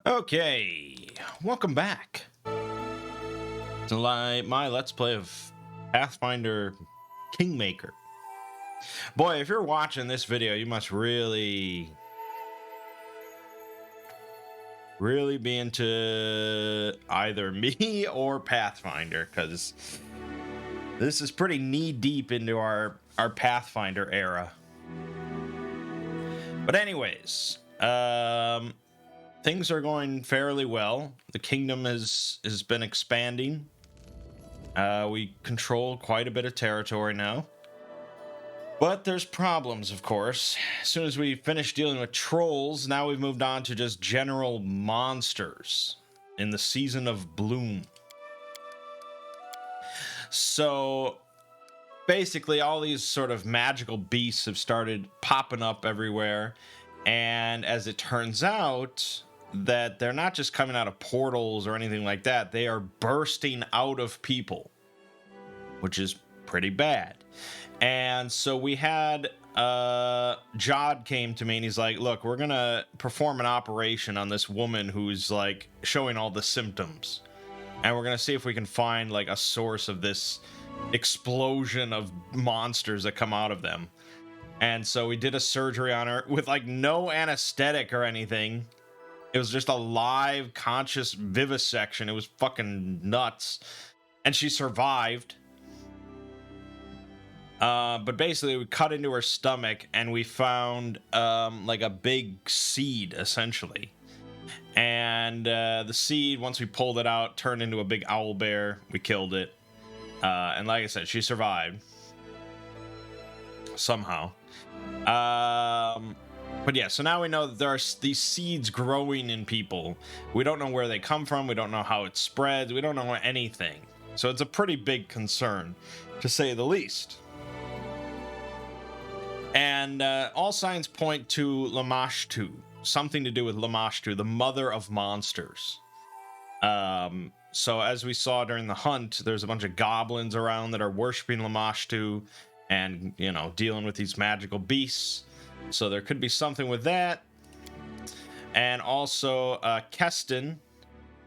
Okay, welcome back to my Let's Play of Pathfinder Kingmaker. Boy, if you're watching this video, you must really be into either me or Pathfinder, because this is pretty knee-deep into our Pathfinder era. But anyways, things are going fairly well. The kingdom has been expanding. We control quite a bit of territory now. But there's problems, of course. As soon as we finish dealing with trolls, now we've moved on to just general monsters in the season of bloom. So basically all these sort of magical beasts have started popping up everywhere. And as it turns out, that they're not just coming out of portals or anything like that. They are bursting out of people, which is pretty bad. And so we had Jod came to me and he's like, look, we're gonna perform an operation on this woman who's like showing all the symptoms, and we're gonna see if we can find like a source of this explosion of monsters that come out of them. And so we did a surgery on her with like no anesthetic or anything. It was just a live conscious vivisection. It was fucking nuts. And she survived. But basically we cut into her stomach and we found like a big seed, essentially. And the seed, once we pulled it out, turned into a big owl bear. We killed it. And like I said, she survived. Somehow. But yeah, so now we know that there are these seeds growing in people. We don't know where they come from. We don't know how it spreads. We don't know anything. So it's a pretty big concern, to say the least. And all signs point to Lamashtu, something to do with Lamashtu, the mother of monsters. So as we saw during the hunt, there's a bunch of goblins around that are worshiping Lamashtu and, you know, dealing with these magical beasts. So there could be something with that. And also Keston,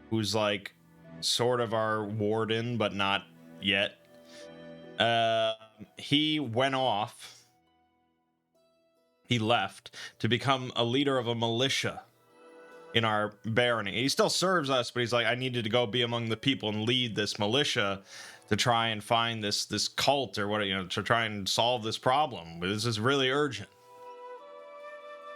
who's like sort of our warden, but not yet. He went off. He left to become a leader of a militia in our barony. He still serves us, but he's like, I needed to go be among the people and lead this militia to try and find this cult or what, you know, to try and solve this problem. But this is really urgent.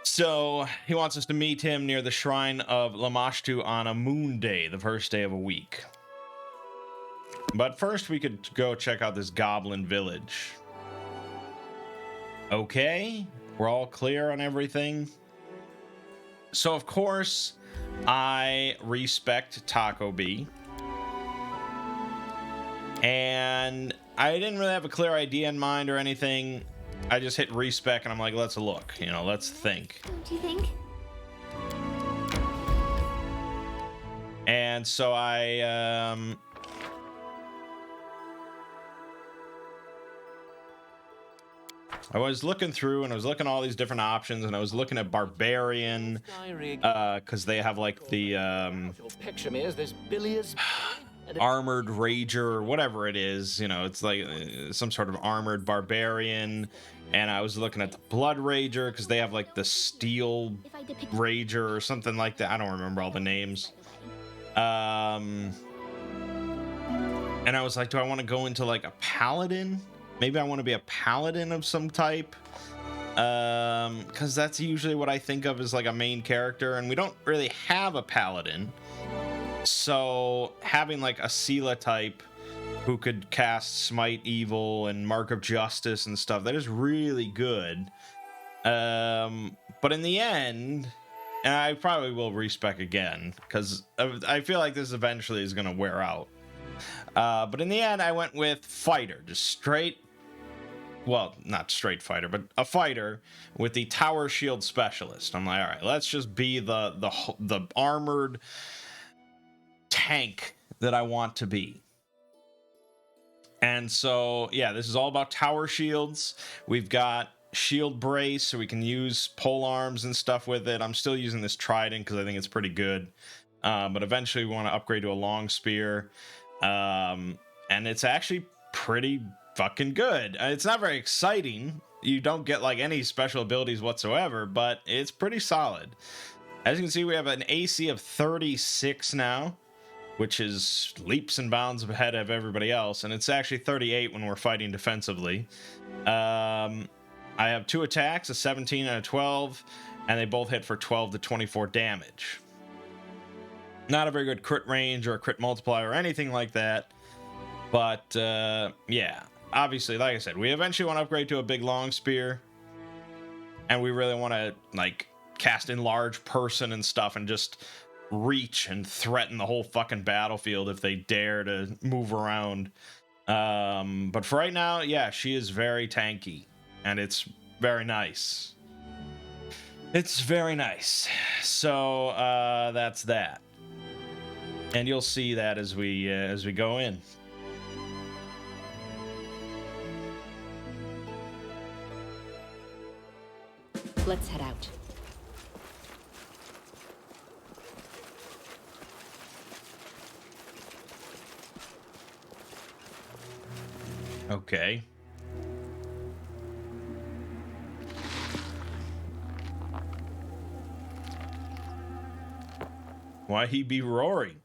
So he wants us to meet him near the shrine of Lamashtu on a moon day, the first day of a week. But first we could go check out this goblin village. Okay, we're all clear on everything. So of course, I respect Taco B. And I didn't really have a clear idea in mind or anything. I just hit respec and I'm like, let's look, you know, let's think. Don't you think? And so I was looking through and I was looking at all these different options, and I was looking at Barbarian because they have like the Armored Rager or whatever it is, you know, it's like some sort of armored barbarian. And I was looking at the Blood Rager because they have like the Steel Rager or something like that. I don't remember all the names. And I was like, do I want to go into like a paladin? Maybe I want to be a paladin of some type. Because that's usually what I think of as like a main character, and we don't really have a paladin. So having like a Sela type who could cast Smite Evil and Mark of Justice and stuff, that is really good. But in the end, and I probably will respec again because I feel like this eventually is going to wear out. But in the end, I went with fighter, just straight. Well, not straight fighter, but a fighter with the Tower Shield Specialist. I'm like, all right, let's just be the armored tank that I want to be. And so, yeah, this is all about tower shields. We've got shield brace so we can use pole arms and stuff with it. I'm still using this trident because I think it's pretty good. But eventually we want to upgrade to a long spear. And it's actually pretty fucking good. It's not very exciting. You don't get like any special abilities whatsoever, but it's pretty solid. As you can see, we have an AC of 36 now, which is leaps and bounds ahead of everybody else, and it's actually 38 when we're fighting defensively. I have 2 attacks, a 17 and a 12, and they both hit for 12 to 24 damage. Not a very good crit range or a crit multiplier or anything like that, but yeah, obviously, like I said, we eventually want to upgrade to a big long spear, and we really want to like cast enlarge person and stuff and just reach and threaten the whole fucking battlefield if they dare to move around. But for right now, yeah, she is very tanky, and it's very nice. It's very nice. So that's that, and you'll see that as we go in. Let's head out. Okay. Why he be roaring?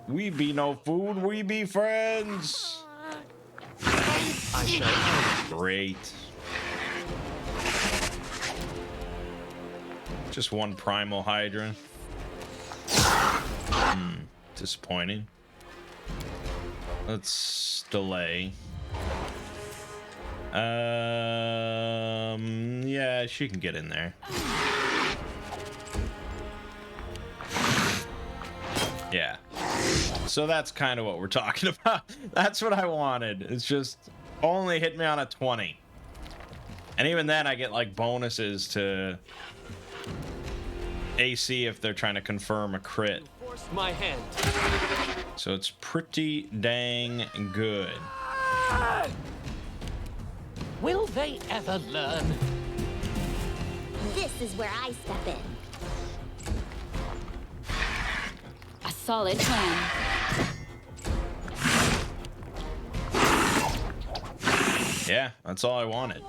We be no food, we be friends. Great. Just one primal hydra. Disappointing. Let's delay. Yeah, she can get in there. Yeah. So that's kind of what we're talking about. That's what I wanted. It's just only hit me on a 20. And even then I get like bonuses to AC if they're trying to confirm a crit. My hand. So it's pretty dang good. Will they ever learn? This is where I step in. A solid plan. Yeah, that's all I wanted.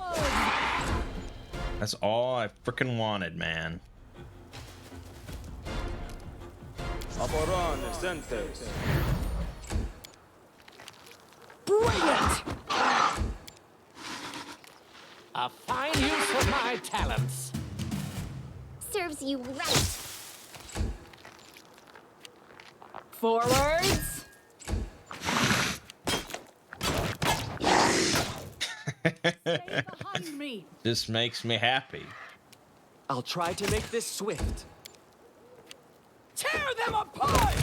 That's all I freaking wanted, man. Brilliant! A fine use of my talents. Serves you right. Forwards. Stay behind me. This makes me happy. I'll try to make this swift. Tear them apart!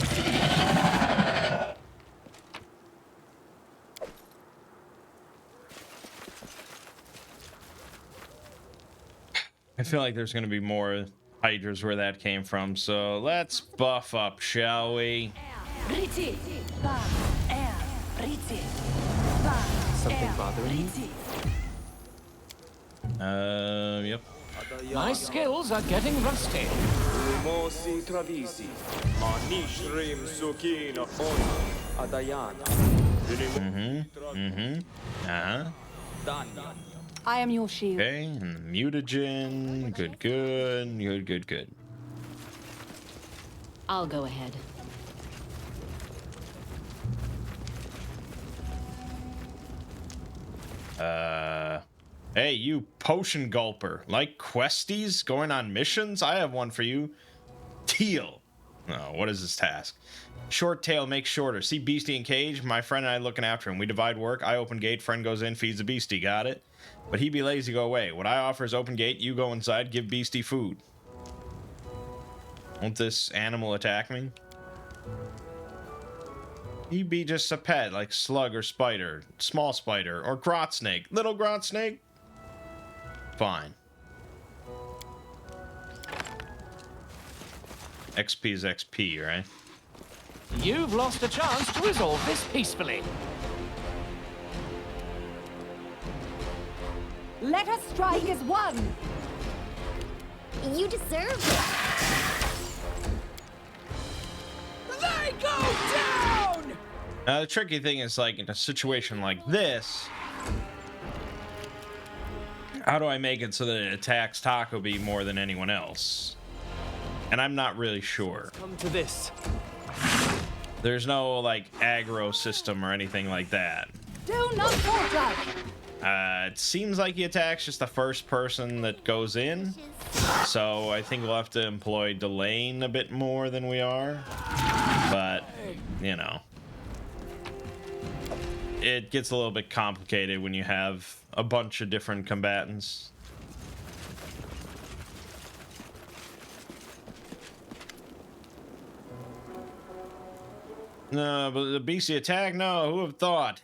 I feel like there's going to be more hydras where that came from, so let's buff up, shall we? Something bothering you? Yep. My skills are getting rusty. Uh-huh. I am your shield. Okay, and mutagen. Good. I'll go ahead. Hey, you potion gulper. Like questies going on missions? I have one for you. Teal. Oh, what is this task? Short tail makes shorter. See beastie in cage? My friend and I looking after him. We divide work. I open gate. Friend goes in, feeds the beastie. Got it? But he be lazy, go away. What I offer is open gate. You go inside, give beastie food. Won't this animal attack me? He be just a pet, like slug or spider, small spider, or grot snake. Little grot snake? Fine. XP is XP, right? You've lost a chance to resolve this peacefully. Let us strike as one. You deserve it. They go down! Now the tricky thing is, like, in a situation like this, how do I make it so that it attacks Takobi more than anyone else? And I'm not really sure. Come to this. There's no, like, aggro system or anything like that. Do not falter. It seems like he attacks just the first person that goes in. So I think we'll have to employ Delane a bit more than we are. But, you know. It gets a little bit complicated when you have a bunch of different combatants. No, but the beastly attack? No, who would have thought?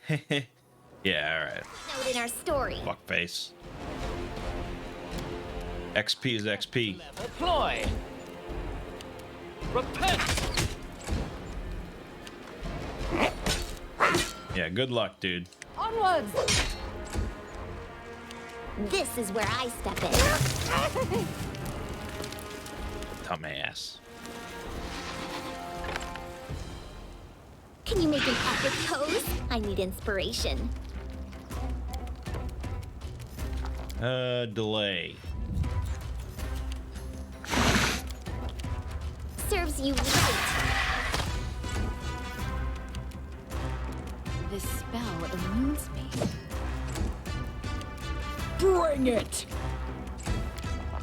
Yeah, alright. Note in our story. Fuckface. XP is XP. Level ploy. Repent. Yeah, good luck, dude. Onwards. This is where I step in. Dumbass. Can you make an epic pose? I need inspiration. Delay. Serves you right. This spell immunes me. Bring it.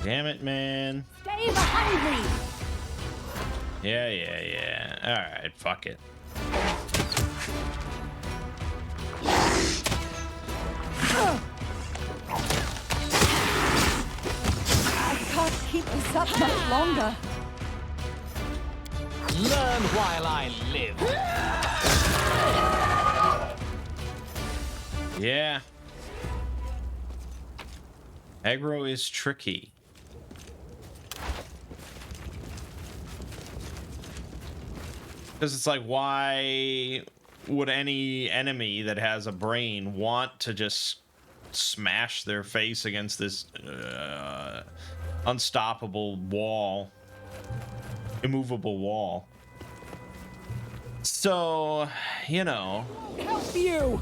Damn it, man. Stay behind me. Yeah. Alright, fuck it. I can't keep this up much longer. Learn while I live. Yeah. Aggro is tricky. Because it's like, why would any enemy that has a brain want to just smash their face against this unstoppable wall, immovable wall? So, you know. Help you.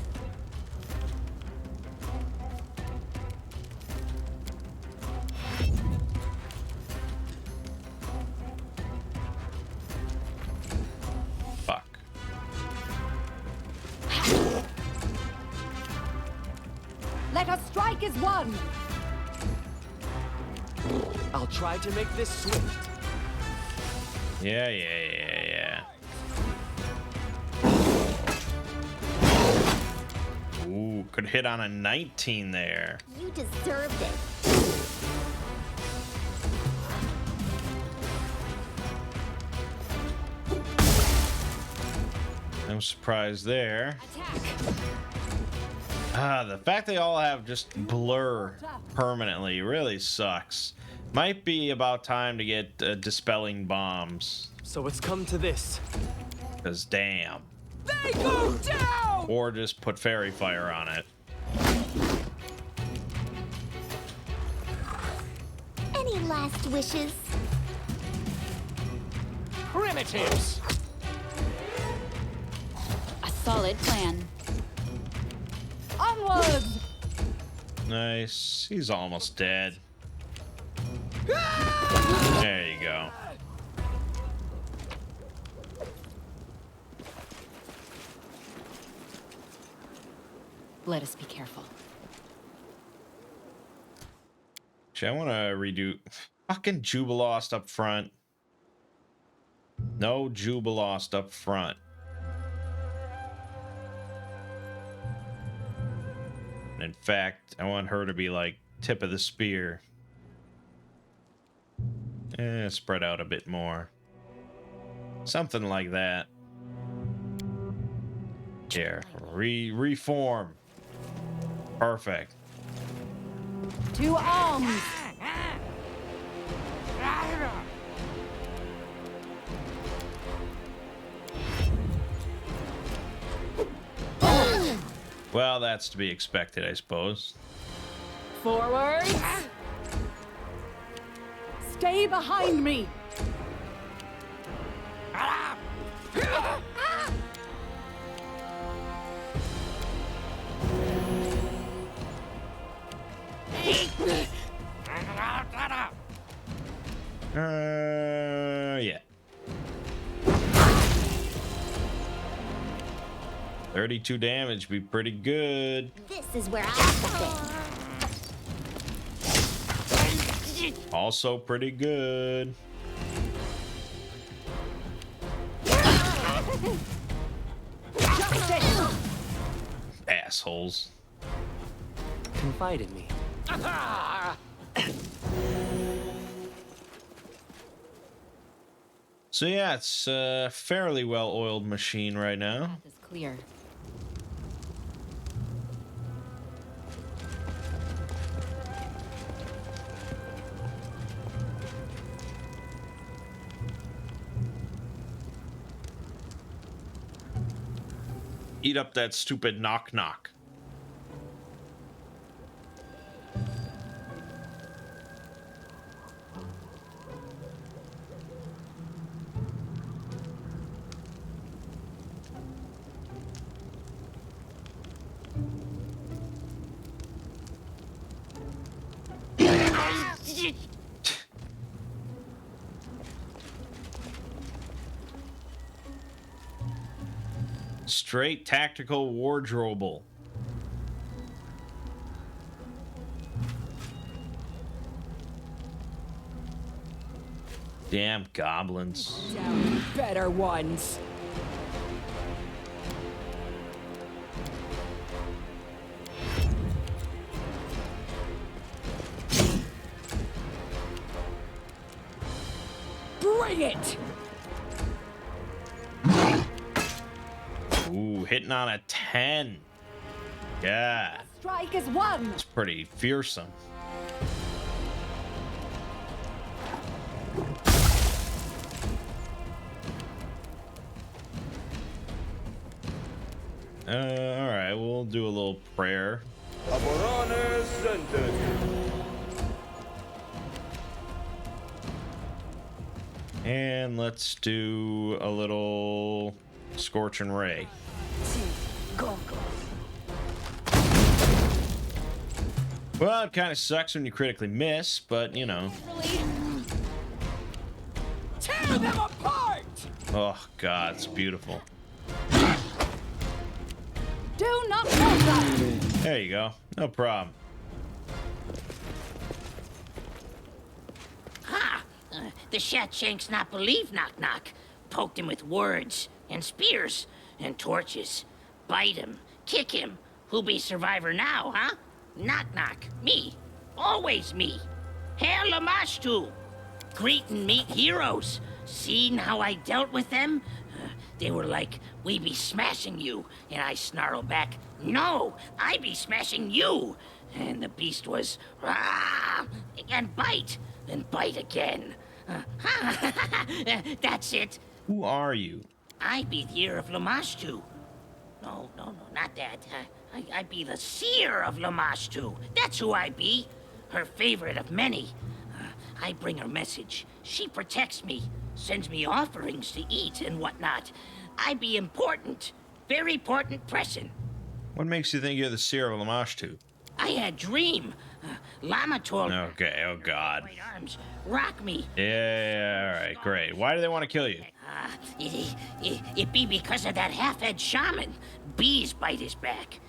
Fuck. Let us strike as one. I'll try to make this swift. Yeah. Ooh, could hit on a 19 there. You deserved it. No surprise there. Attack. The fact they all have just blur permanently really sucks. Might be about time to get dispelling bombs. So it's come to this. Because damn. They go down! Or just put fairy fire on it. Any last wishes? Primitives! A solid plan. Onwards. Nice. He's almost dead. There you go. Let us be careful. Actually, I want to redo fucking Jubilost up front. No Jubilost up front. In fact, I want her to be like tip of the spear. Spread out a bit more. Something like that. Here, reform. Perfect. To arms. Well, that's to be expected, I suppose. Forward. Stay behind me. Yeah. 32 damage, be pretty good. This is where I fit. Also pretty good. Assholes. Confide in me. So yeah, it's a fairly well-oiled machine right now. Path is clear. Eat up that stupid knock-knock. Straight tactical wardrobe. Damn goblins. Down, better ones. Bring it! Ooh, hitting on a 10. Yeah, Strike is one. it's pretty fearsome. All right, we'll do a little prayer. And let's do a little Scorch and Ray. Well, it kind of sucks when you critically miss, but you know. Tear them apart! Oh, God, it's beautiful. Do not cross that. There you go. No problem. Ha! The Shatshanks not believe Knock Knock. Poked him with words and spears and torches. Bite him, kick him. Who be survivor now, huh? Knock Knock. Me. Always me. Hail Lamashtu. Greet and meet heroes. Seen how I dealt with them? They were like, we be smashing you. And I snarl back, no, I be smashing you. And the beast was, rah, and bite again. That's it. Who are you? I be the ear of Lamashtu. No, not that. I be the seer of Lamashtu. That's who I be. Her favorite of many. I bring her message. She protects me, sends me offerings to eat and whatnot. I be important. Very important person. What makes you think you're the seer of Lamashtu? I had dream. Lama told me. Okay, oh God. Right arms, rock me. Yeah, all right, great. Why do they want to kill you? It be because of that half-head shaman. Bees bite his back.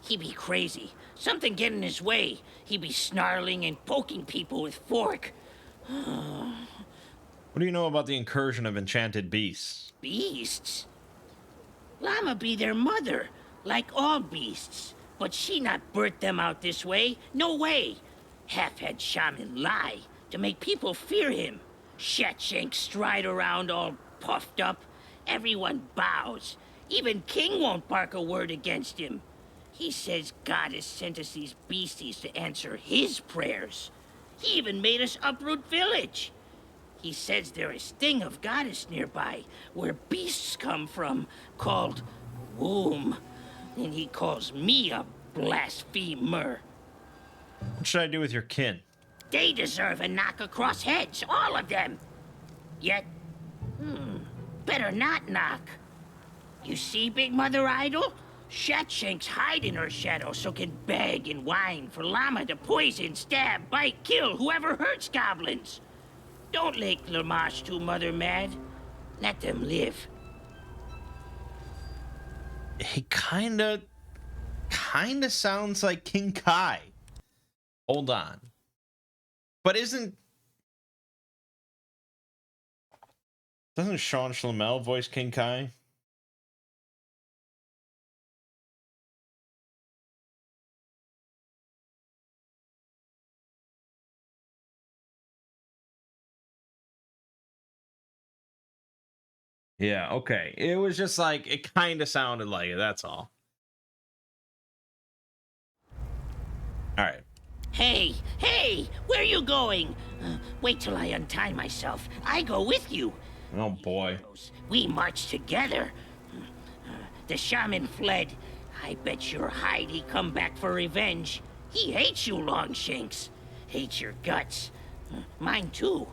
He be crazy. Something get in his way. He be snarling and poking people with fork. What do you know about the incursion of enchanted beasts? Beasts? Llama be their mother, like all beasts. But she not birthed them out this way. No way. Half-head shaman lie to make people fear him. Shatshank stride around all puffed up. Everyone bows. Even King won't bark a word against him. He says God has sent us these beasties to answer his prayers. He even made us uproot village. He says there is thing of goddess nearby, where beasts come from, called womb. And he calls me a blasphemer. What should I do with your kin? They deserve a knock across heads, all of them. Yet, better not knock. You see, Big Mother Idol? Shatshank's hiding her shadow so can beg and whine for Llama to poison, stab, bite, kill whoever hurts goblins. Don't make Lamash too mother mad. Let them live. He kinda sounds like King Kai. Hold on. But doesn't Sean Schlemel voice King Kai? Yeah, okay. It was just like, it kind of sounded like it, that's all. Alright. Hey, where you going? Wait till I untie myself. I go with you. Oh boy. We march together. The shaman fled. I bet your hide he come back for revenge. He hates you, Longshanks. Hates your guts. Mine too.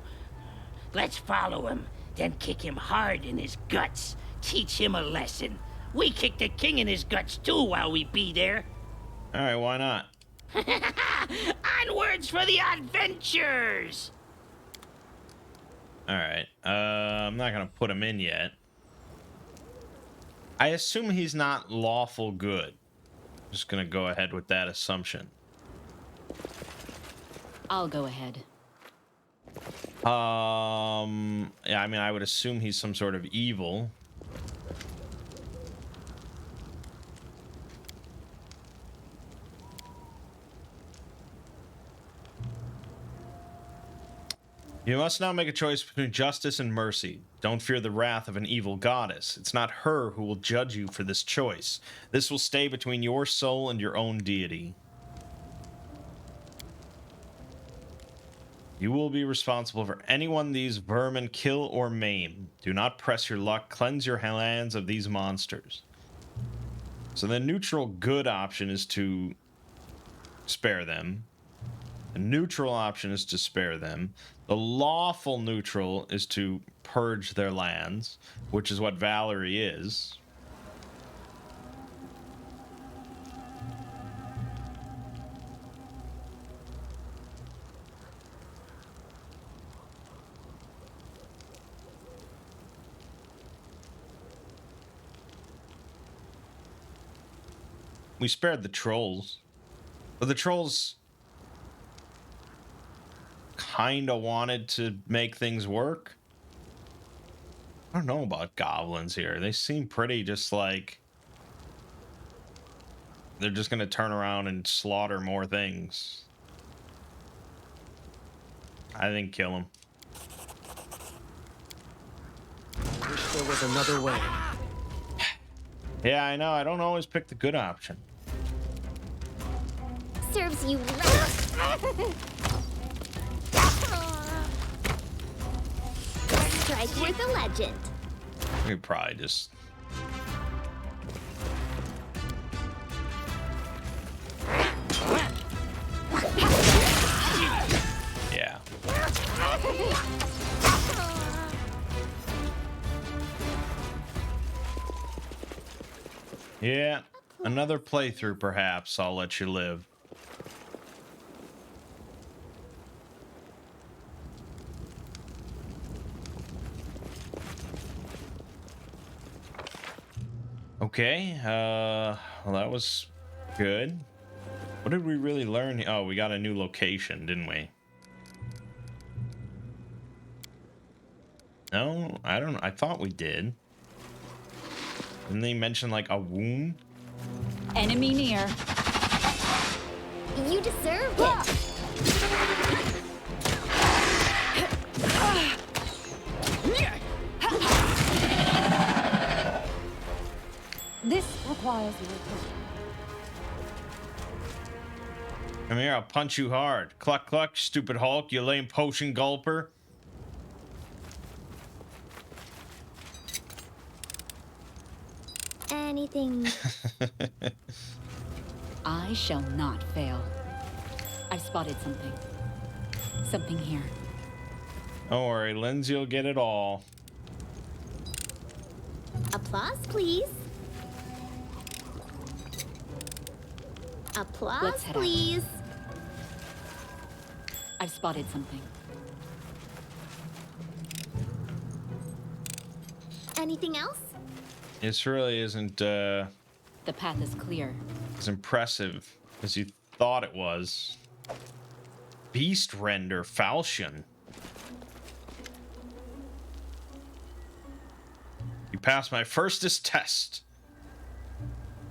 Let's follow him, then kick him hard in his guts. Teach him a lesson. We kick the king in his guts too while we be there. Alright, why not? Onwards for the adventures! Alright, I'm not gonna put him in yet. I assume he's not lawful good. Just gonna go ahead with that assumption. I'll go ahead. Yeah, I mean, I would assume he's some sort of evil. You must now make a choice between justice and mercy. Don't fear the wrath of an evil goddess. It's not her who will judge you for this choice. This will stay between your soul and your own deity. You will be responsible for anyone these vermin kill or maim. Do not press your luck. Cleanse your lands of these monsters. So the neutral good option is to spare them. The neutral option is to spare them. The lawful neutral is to purge their lands, which is what Valerie is. We spared the trolls, but the trolls kind of wanted to make things work. I don't know about goblins here. They seem pretty just like they're just gonna turn around and slaughter more things. I think kill them. Wish there was another way. Yeah, I know. I don't always pick the good option. Serves you right. Strike worth a legend. We could probably just... Yeah. Yeah, another playthrough perhaps. I'll let you live. Okay, well, that was good. What did we really learn? Oh, we got a new location, didn't we? No, I don't. I thought we did. Didn't they mention like a wound? Enemy near. You deserved it. This requires your attention. Come here, I'll punch you hard. Cluck cluck, stupid Hulk, you lame potion gulper. Anything. I shall not fail. I've spotted something. Something here. Don't worry, Lindsay will get it all. Applause, please. Applause, Let's head out. please. I've spotted something. Anything else? This really isn't The path is clear. as impressive as you thought it was. Beast Render Falchion. You passed my firstest test.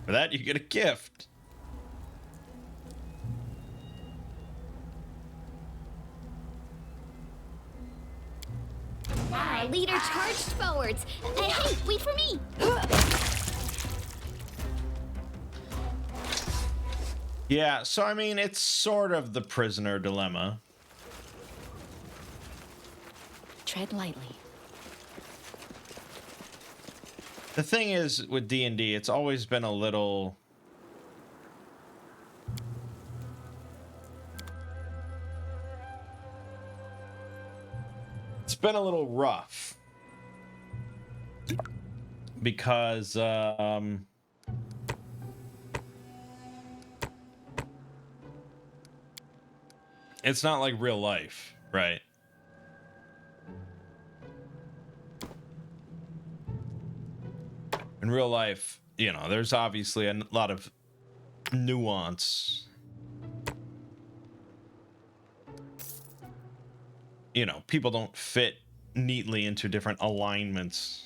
For that, you get a gift. Our leader charged forwards. Hey, wait for me. Yeah, so I mean, it's sort of the prisoner dilemma. Tread lightly. The thing is, with D&D, it's always been a little... It's been a little rough. Because, it's not like real life, right? In real life, you know, there's obviously a lot of nuance. You know, people don't fit neatly into different alignments.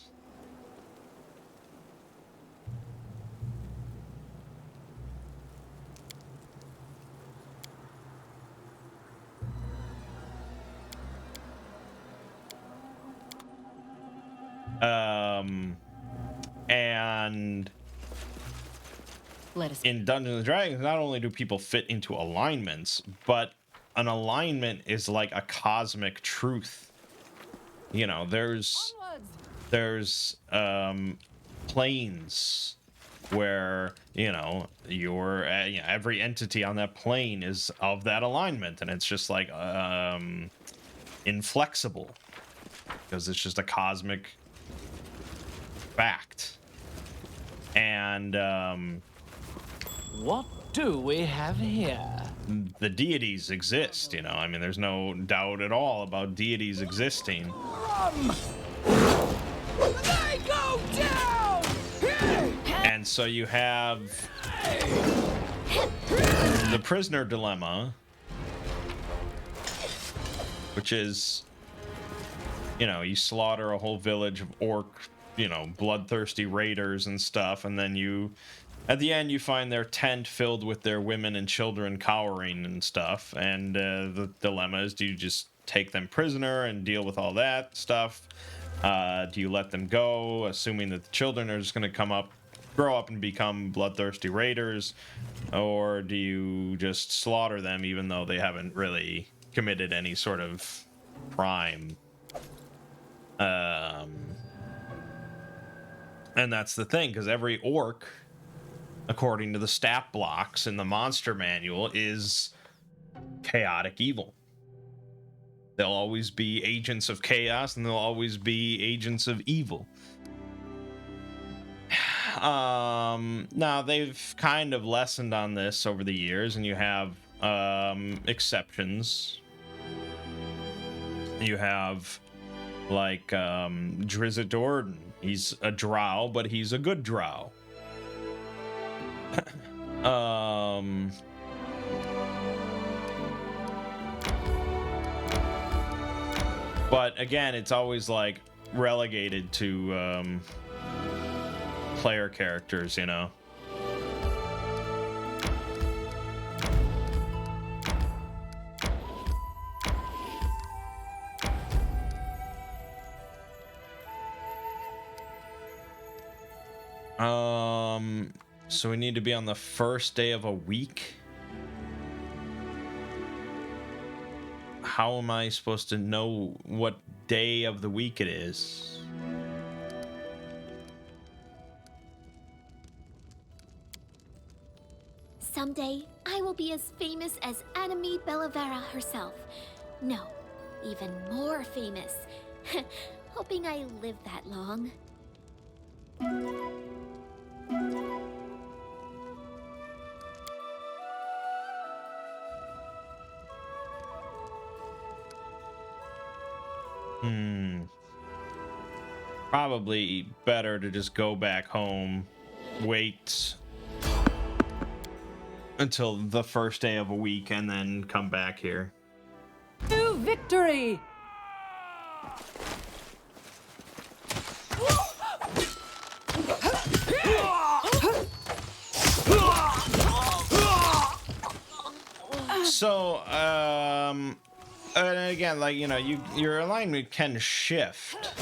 And Let us. in Dungeons and Dragons, not only do people fit into alignments, but an alignment is like a cosmic truth. You know, there's planes where, you know, every entity on that plane is of that alignment, and it's just like inflexible because it's just a cosmic fact. And What do we have here? the deities exist, you know. I mean, there's no doubt at all about deities existing. They go down! And so you have the prisoner dilemma, which is, you know, you slaughter a whole village of orc, you know, bloodthirsty raiders and stuff, and then you, at the end, you find their tent filled with their women and children cowering and stuff. And the dilemma is, do you just take them prisoner and deal with all that stuff? Do you let them go, assuming that the children are just going to grow up and become bloodthirsty raiders? Or do you just slaughter them even though they haven't really committed any sort of crime? And that's the thing, because every orc, according to the stat blocks in the monster manual, is chaotic evil. They'll always be agents of chaos, and they'll always be agents of evil. Now, they've kind of lessened on this over the years, and you have exceptions. You have, like, Drizzt Do'Urden. He's a drow, but he's a good drow. But again, it's always like relegated to player characters, you know. So we need to be on the first day of a week. How am I supposed to know what day of the week it is? someday I will be as famous as Anime Bellavera herself. No, even more famous. Hoping I live that long. Probably better to just go back home, wait until the first day of a week, and then come back here. To victory! So, and again, like, you know, your alignment can shift.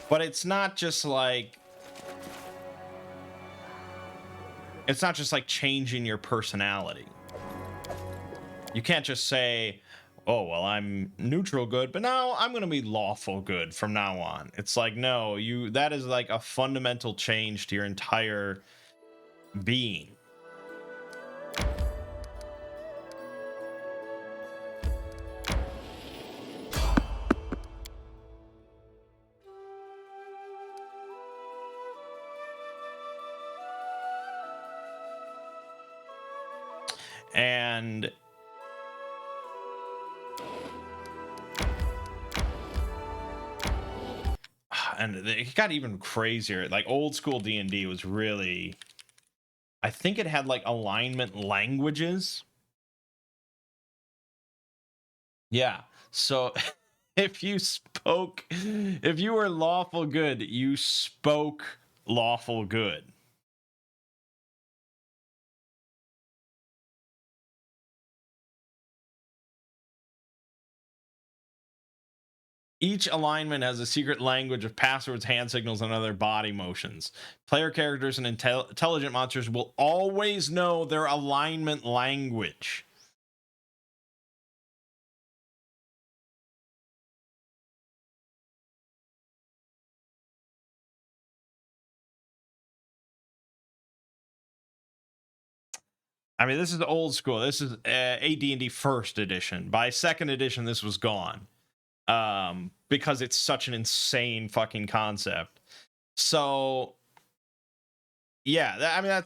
But it's not just like changing your personality. You can't just say, oh, well, I'm neutral good, but now I'm going to be lawful good from now on. It's like, no, that is like a fundamental change to your entire being. And it got even crazier. Like old school D&D was really, I think it had like alignment languages. Yeah. So if you were lawful good, you spoke lawful good. Each alignment has a secret language of passwords, hand signals, and other body motions. Player characters and intelligent monsters will always know their alignment language. I mean, this is old school. This is AD&D first edition. By second edition, this was gone. Because it's such an insane fucking concept. So, yeah, I mean,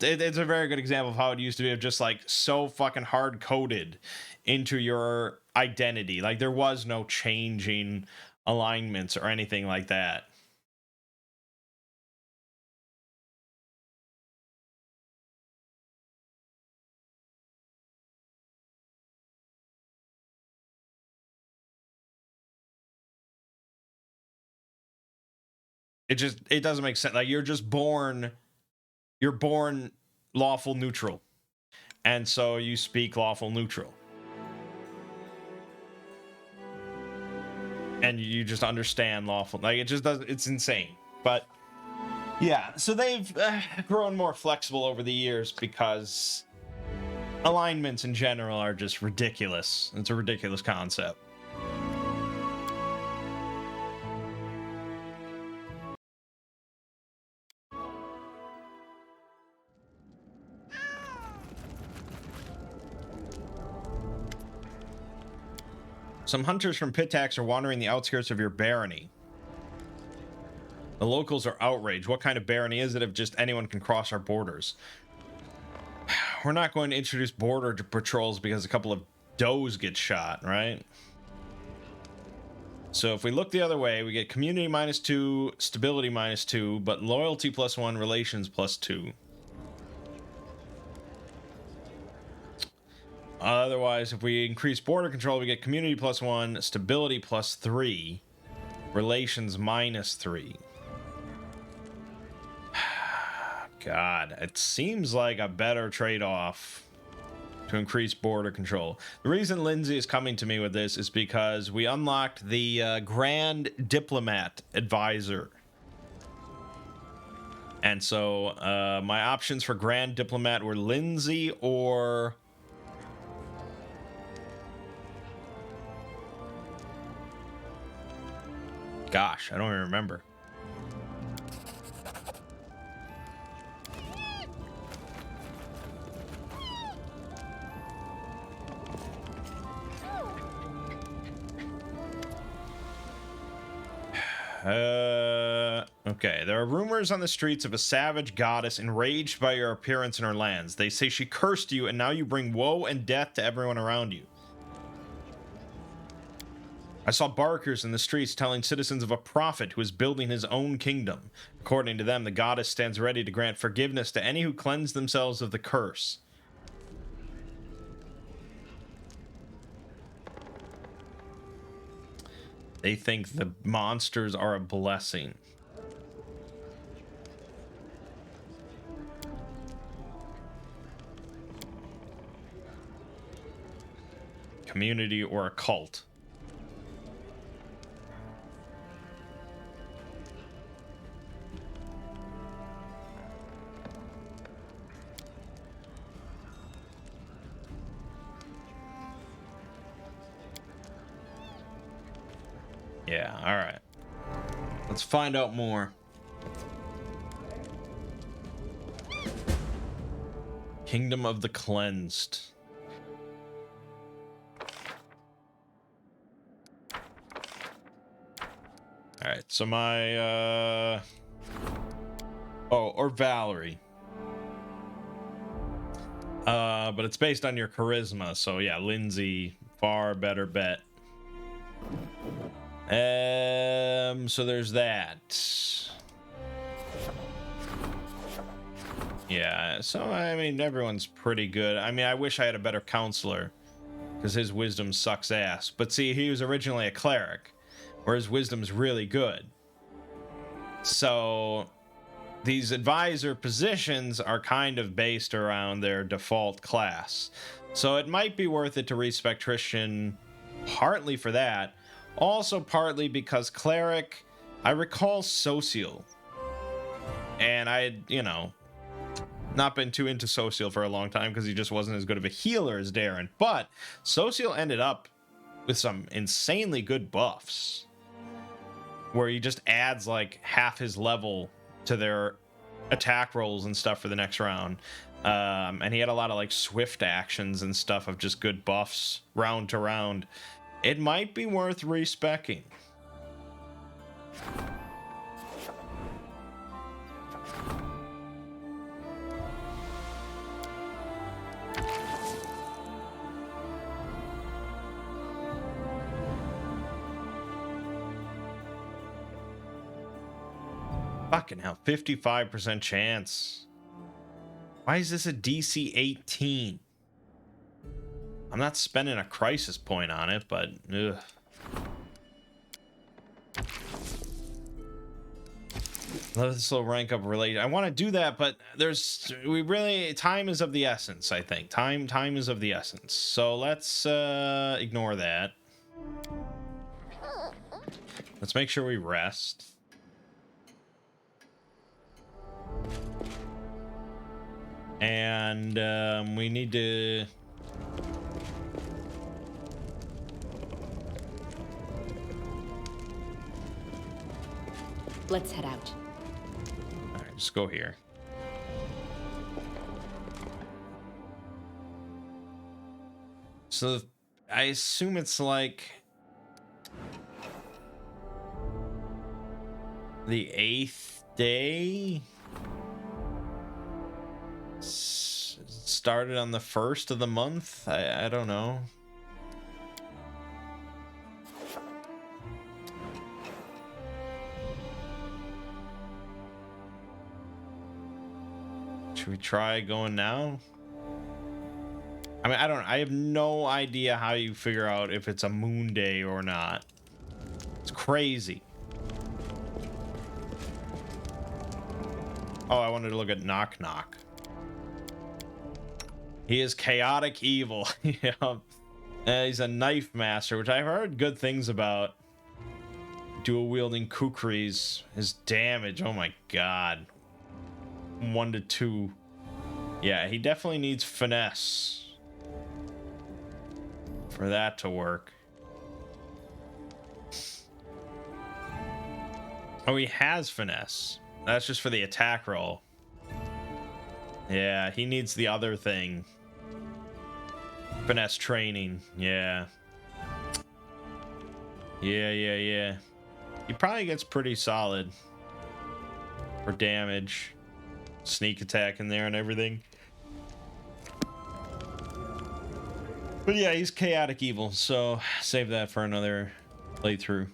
it's a very good example of how it used to be, just like so fucking hard coded into your identity. Like there was no changing alignments or anything like that. It doesn't make sense. Like you're born lawful neutral. And so you speak lawful neutral. And you just understand lawful. Like it just does. It's insane. But yeah, so they've grown more flexible over the years because alignments in general are just ridiculous. It's a ridiculous concept. Some hunters from Pitax are wandering the outskirts of your barony. The locals are outraged. What kind of barony is it if just anyone can cross our borders? We're not going to introduce border patrols because a couple of does get shot, right? So if we look the other way, we get community -2, stability -2, but loyalty +1, relations +2. Otherwise, if we increase border control, we get community +1, stability +3, relations -3. God, it seems like a better trade-off to increase border control. The reason Lindsay is coming to me with this is because we unlocked the Grand Diplomat Advisor. And so my options for Grand Diplomat were Lindsay or... Gosh, I don't even remember. Okay. There are rumors on the streets of a savage goddess enraged by your appearance in her lands. They say she cursed you, and now you bring woe and death to everyone around you. I saw barkers in the streets telling citizens of a prophet who is building his own kingdom. According to them, the goddess stands ready to grant forgiveness to any who cleanse themselves of the curse. They think the monsters are a blessing. Community or a cult. Yeah, all right. Let's find out more. Kingdom of the Cleansed. All right, so my oh, or Valerie. But it's based on your charisma, so yeah, Lindsay, far better bet. So there's that. Yeah, so I mean, everyone's pretty good. I mean, I wish I had a better counselor, because his wisdom sucks ass. But see, he was originally a cleric, where his wisdom's really good. So these advisor positions are kind of based around their default class. So it might be worth it to respect Christian, partly for that, also partly because cleric, I recall social. And I had, you know, not been too into social for a long time because he just wasn't as good of a healer as Darren. But social ended up with some insanely good buffs, where he just adds like half his level to their attack rolls and stuff for the next round. And he had a lot of like swift actions and stuff of just good buffs round to round. It might be worth respecking. Fucking hell, 55% chance. Why is this a DC 18? I'm not spending a crisis point on it, but ugh. This will rank up related. I want to do that, but time is of the essence, I think. Time is of the essence. So let's ignore that. Let's make sure we rest. And we need to... Let's head out. All right, just go here. So I assume it's like the 8th day. Started on the 1st of the month. I don't know. Should we try going now? I mean, I have no idea how you figure out if it's a moon day or not. It's crazy. Oh, I wanted to look at Knock Knock. He is chaotic evil. Yeah. He's a knife master, which I've heard good things about. Dual wielding kukris. His damage, oh my god. 1 to 2. Yeah, he definitely needs finesse for that to work. Oh, he has finesse. That's just for the attack roll. Yeah, he needs the other thing. Finesse training. Yeah. Yeah. He probably gets pretty solid for damage. Sneak attack in there and everything. But yeah, he's chaotic evil, so save that for another playthrough.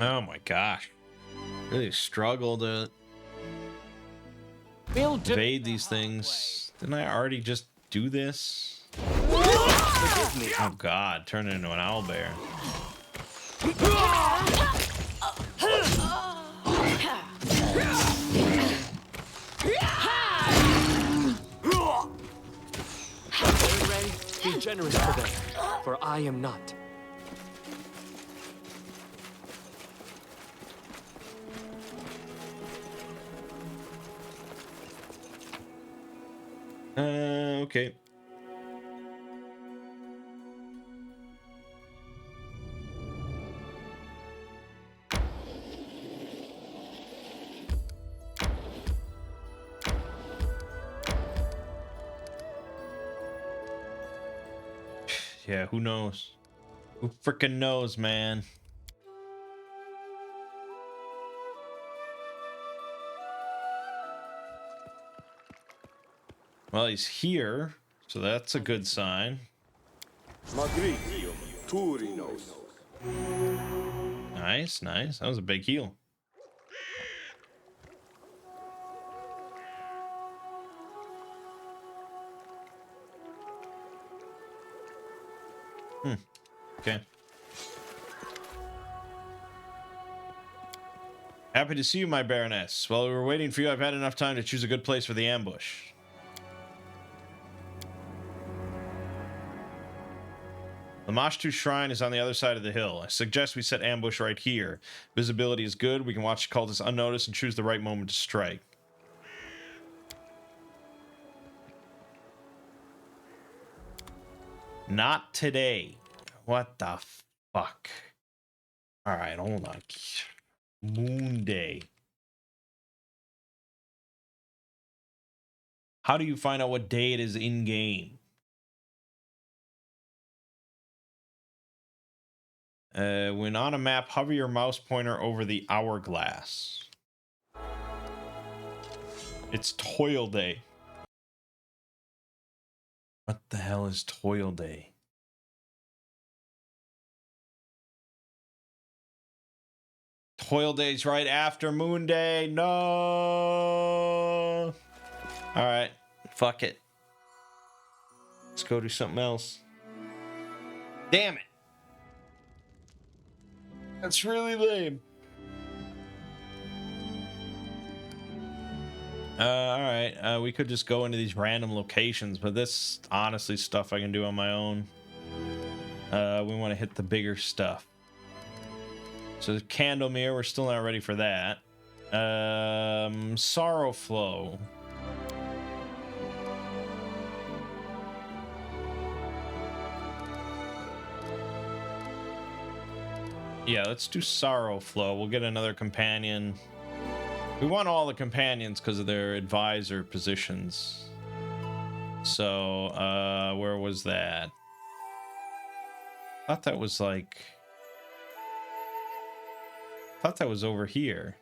Oh my gosh. Really struggle to evade these things. Didn't I already just do this? Forgive me. Oh god, turn it into an owlbear. Ray, be generous to them, for I am not. Okay. Yeah, who knows? Who freaking knows, man? Well, he's here, so that's a good sign. Nice. That was a big heal. Okay. Happy to see you, my Baroness. While we were waiting for you, I've had enough time to choose a good place for the ambush. The Mashtu Shrine is on the other side of the hill. I suggest we set ambush right here. Visibility is good. We can watch the cultists unnoticed and choose the right moment to strike. Not today. What the fuck? All right, hold on. Moon Day. How do you find out what day it is in game? When on a map, hover your mouse pointer over the hourglass. It's Toil Day. What the hell is Toil Day? Toil Day's right after Moon Day. No. All right. Fuck it. Let's go do something else. Damn it. That's really lame. All right. We could just go into these random locations, but this honestly stuff I can do on my own. We want to hit the bigger stuff. So Candlemere, we're still not ready for that. Sorrowflow. Yeah, let's do Sorrowflow. We'll get another companion. We want all the companions because of their advisor positions. So, where was that? I thought that was like... I thought that was over here.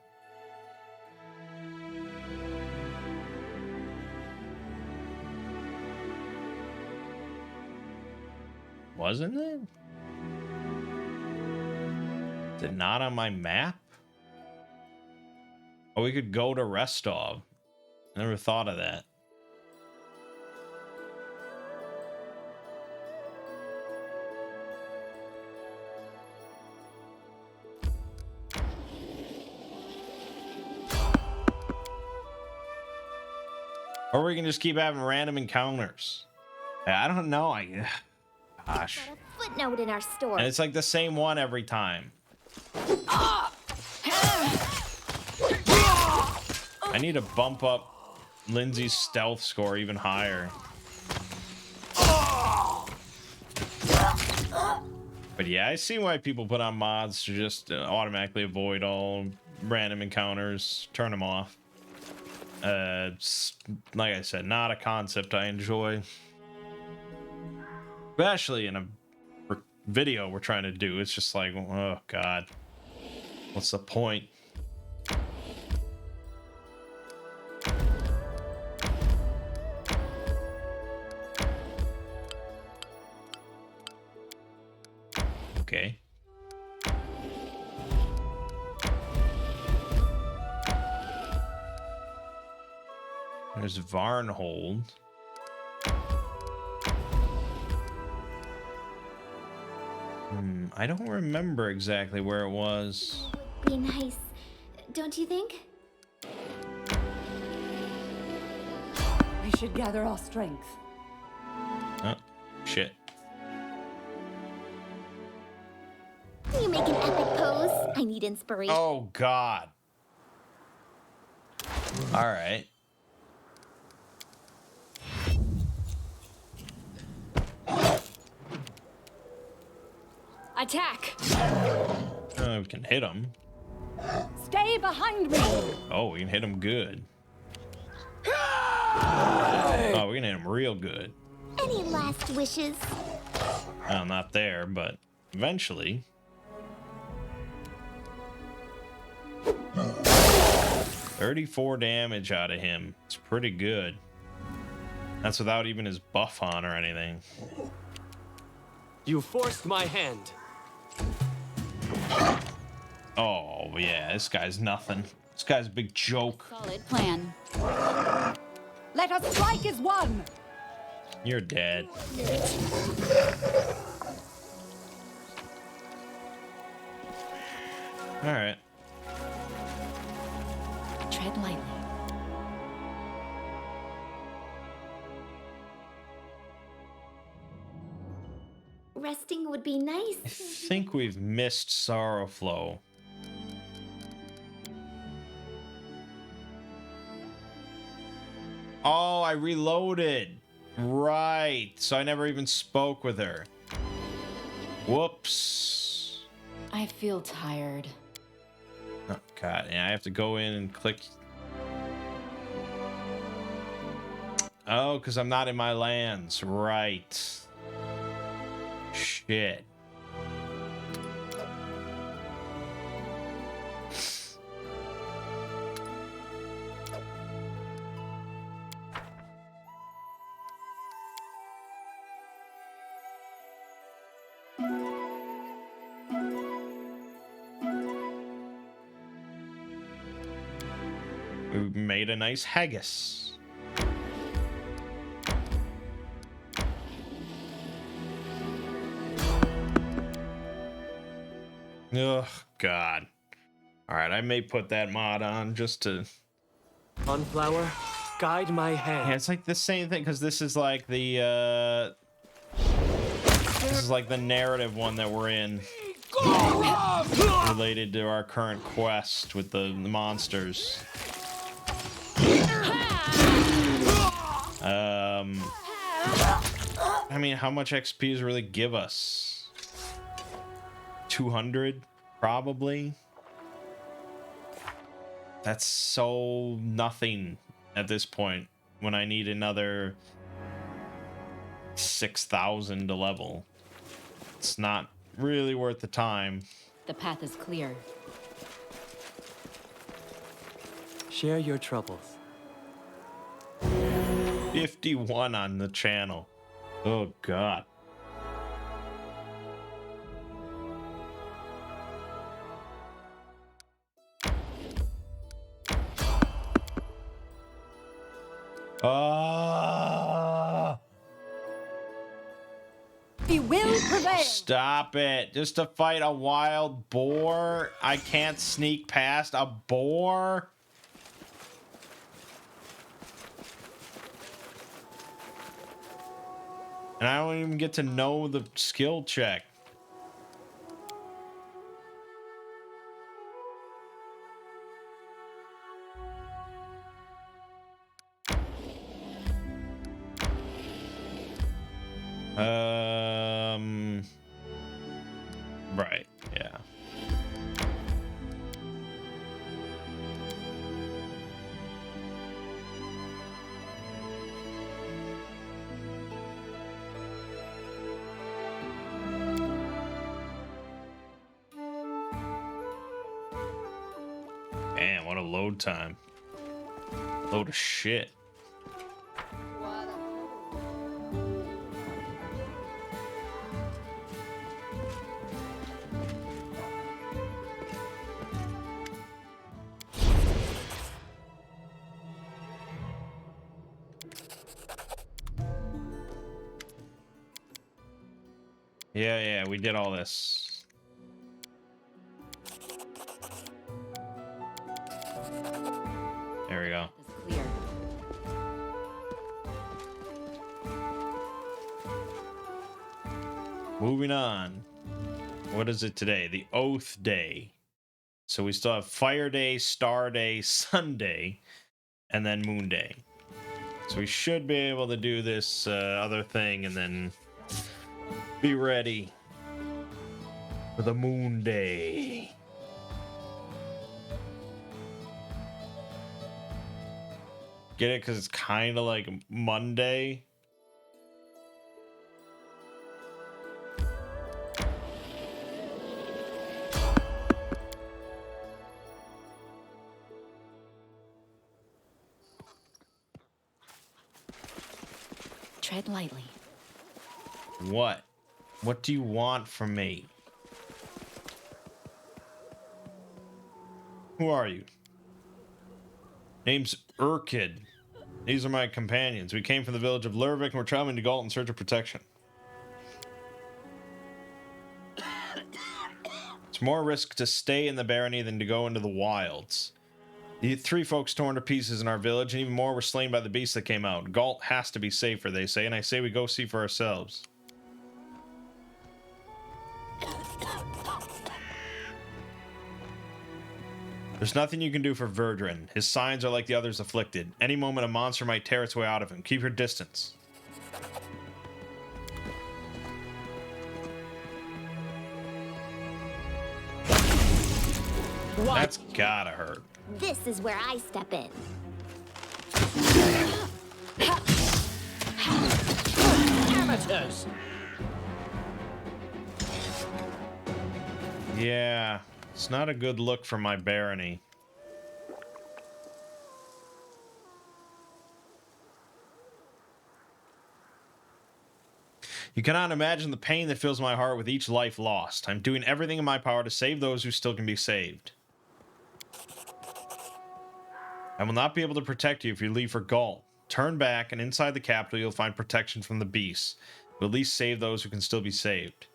Wasn't it? Is it not on my map? Oh, we could go to Restov. Never thought of that. Or we can just keep having random encounters. I don't know. Gosh. Got a footnote in our store. And it's like the same one every time. I need to bump up Lindsay's stealth score even higher. But yeah, I see why people put on mods to just automatically avoid all random encounters, turn them off. Like I said, not a concept I enjoy. Especially in a video we're trying to do. It's just like, oh god. What's the point? Okay. There's Varnhold. I don't remember exactly where it was. Be nice, don't you think? We should gather our strength. Oh, shit. You make an epic pose. I need inspiration. Oh, God. All right. Attack! We can hit him. Stay behind me! Oh, we can hit him good. Oh, we can hit him real good. Any last wishes? Well, not there, but eventually. 34 damage out of him. It's pretty good. That's without even his buff on or anything. You forced my hand. Oh, yeah, this guy's nothing. This guy's a big joke. Solid plan. Let us strike as one! You're dead. All right. Tread lightly. Resting would be nice. I think we've missed Sorrowflow. Oh, I reloaded. Right. So I never even spoke with her. Whoops. I feel tired. Oh, God. Yeah, I have to go in and click. Oh, because I'm not in my lands. Right. Shit. We made a nice haggis. Ugh, God. All right, I may put that mod on just to... Sunflower, guide my hand. Yeah, it's like the same thing, because this is like the, This is like the narrative one that we're in. Related to our current quest with the monsters. I mean, how much XP does it really give us? 200, probably. That's so nothing at this point when I need another 6,000 to level. It's not really worth the time. The path is clear. Share your troubles. 51 on the channel. Oh, God. We will prevail! Stop it. Just to fight a wild boar? I can't sneak past a boar? And I don't even get to know the skill check. Right, yeah. Man, what a load time. Load of shit. Yeah, we did all this. There we go. It's clear. Moving on. What is it today? The Oath Day. So we still have Fire Day, Star Day, Sunday, and then Moon Day. So we should be able to do this other thing and then be ready for the Moon Day. Get it? Because it's kind of like Monday. Tread lightly. What? What do you want from me? Who are you? Name's Urkid. These are my companions. We came from the village of Lurvik and we're traveling to Galt in search of protection. It's more risk to stay in the barony than to go into the wilds. The 3 folks torn to pieces in our village, and even more were slain by the beasts that came out. Galt has to be safer, they say, and I say we go see for ourselves. There's nothing you can do for Verdrin. His signs are like the others afflicted. Any moment a monster might tear its way out of him. Keep your distance. What? That's gotta hurt. This is where I step in. Amateurs! Yeah, it's not a good look for my barony. You cannot imagine the pain that fills my heart with each life lost. I'm doing everything in my power to save those who still can be saved. I will not be able to protect you if you leave for Galt. Turn back, and inside the capital you'll find protection from the beasts. We'll at least save those who can still be saved.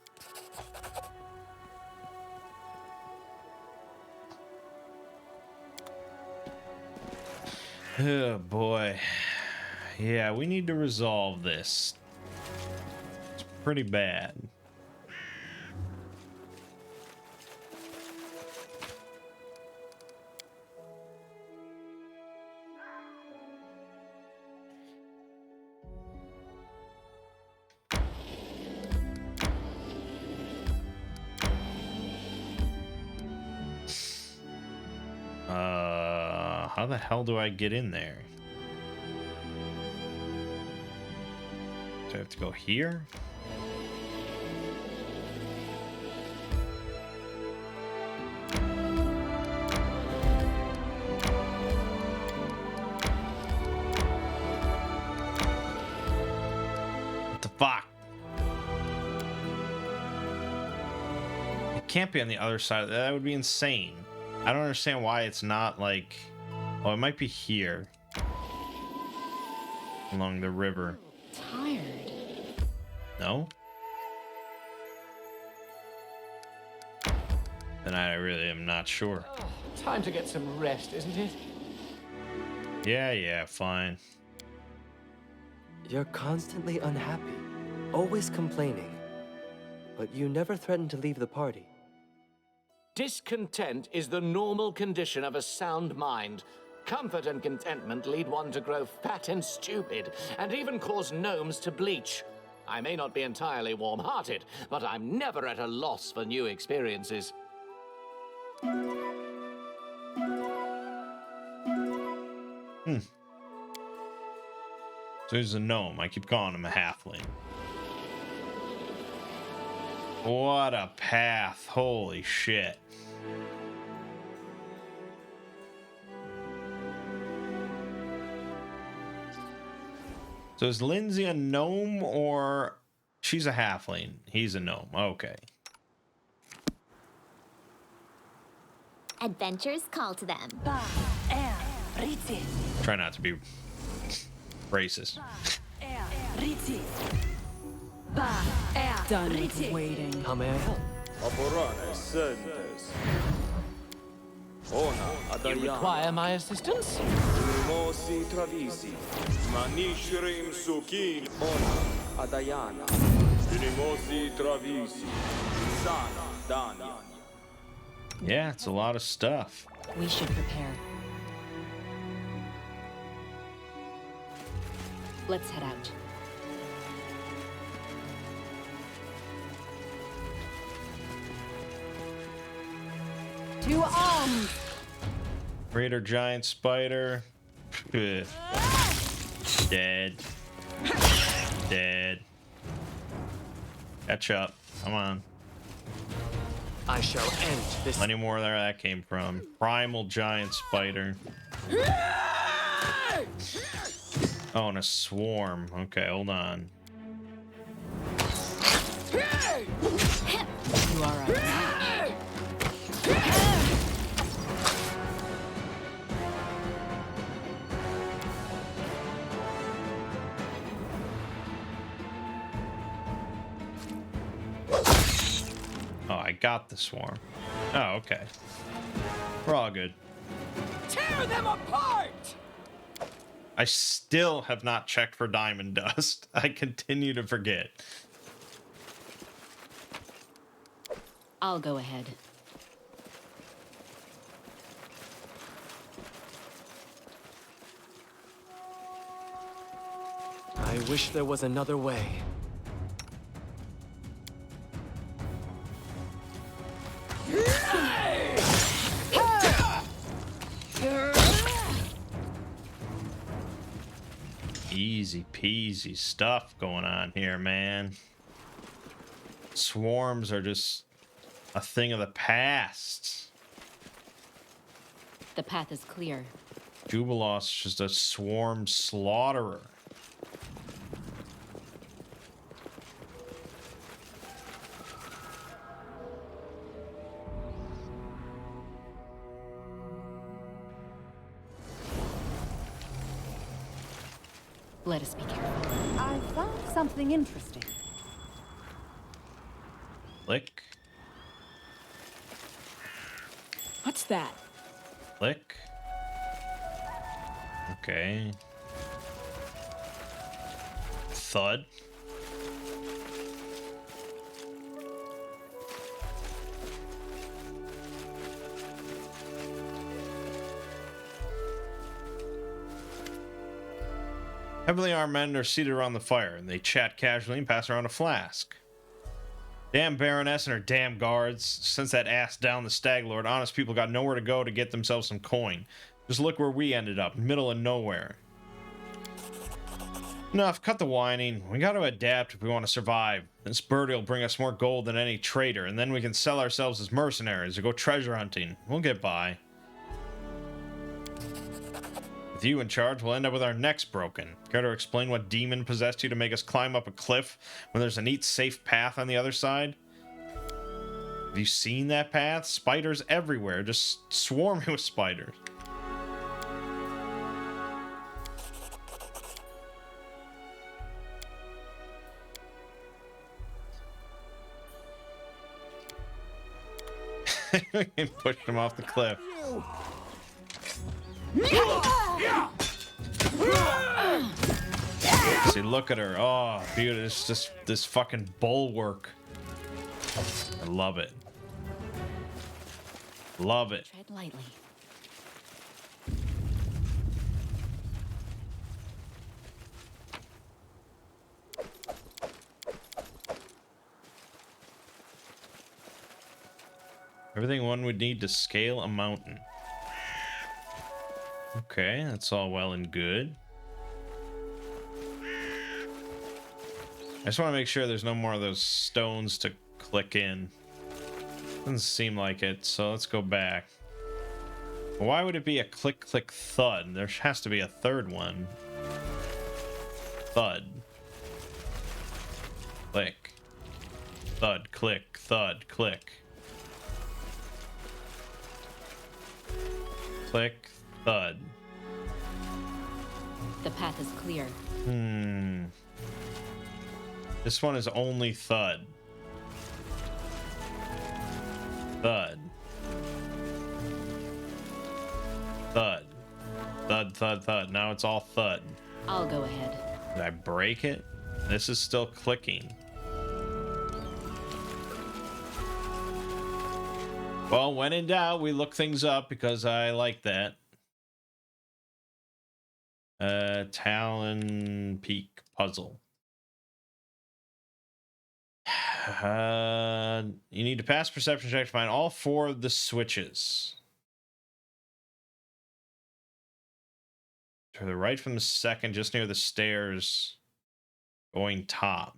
Oh boy. Yeah, we need to resolve this. It's pretty bad. How the hell do I get in there? Do I have to go here? What the fuck? It can't be on the other side. That would be insane. I don't understand why it's not like... Oh, it might be here. Along the river. Tired. No? Then I really am not sure. Time to get some rest, isn't it? Yeah, fine. You're constantly unhappy. Always complaining. But you never threatened to leave the party. Discontent is the normal condition of a sound mind. Comfort and contentment lead one to grow fat and stupid, and even cause gnomes to bleach. I may not be entirely warm-hearted, but I'm never at a loss for new experiences. So he's a gnome. I keep calling him a halfling. What a path. Holy shit. So is Lindsay a gnome or she's a halfling? He's a gnome. Okay. Adventures call to them. Try not to be racist. Done with waiting. How may I help? You require my assistance? Yeah, it's a lot of stuff. We should prepare. Let's head out. To arms! Raider giant spider. Dead. Dead. Catch up. Come on. I shall end this. Plenty more where that came from. Primal giant spider. Oh, and a swarm. Okay, hold on. You are a match. Oh, I got the swarm. Oh, okay. We're all good. Tear them apart! I still have not checked for diamond dust. I continue to forget. I'll go ahead. I wish there was another way. Easy peasy stuff going on here, man. Swarms are just a thing of the past. The path is clear. Jubilos is just a swarm slaughterer. Let us be careful. I found something interesting. Click. What's that? Click. Okay. Thud. Heavily armed men are seated around the fire, and they chat casually and pass around a flask. Damn Baroness and her damn guards. Since that ass down the Stag Lord, honest people got nowhere to go to get themselves some coin. Just look where we ended up, middle of nowhere. Enough, cut the whining. We gotta adapt if we want to survive. This birdie will bring us more gold than any trader, and then we can sell ourselves as mercenaries or go treasure hunting. We'll get by. With you in charge, we'll end up with our necks broken. Care to explain what demon possessed you to make us climb up a cliff when there's a neat, safe path on the other side? Have you seen that path? Spiders everywhere, just swarming with spiders. And pushed him off the cliff. See, look at her. Oh, beautiful. It's just this fucking bulwark. I love it. Love it. Tread lightly. Everything one would need to scale a mountain. Okay, that's all well and good. I just want to make sure there's no more of those stones to click in. Doesn't seem like it, so let's go back. Why would it be a click, click, thud? There has to be a third one. Thud. Click. Thud, click, thud, click. Click, thud. The path is clear. This one is only thud. Thud. Thud. Thud, thud, thud. Now it's all thud. I'll go ahead. Did I break it? This is still clicking. Well, when in doubt, we look things up because I like that. Talon Peak puzzle. You need to pass perception check to find all 4 of the switches. To the right from the second, just near the stairs, going top.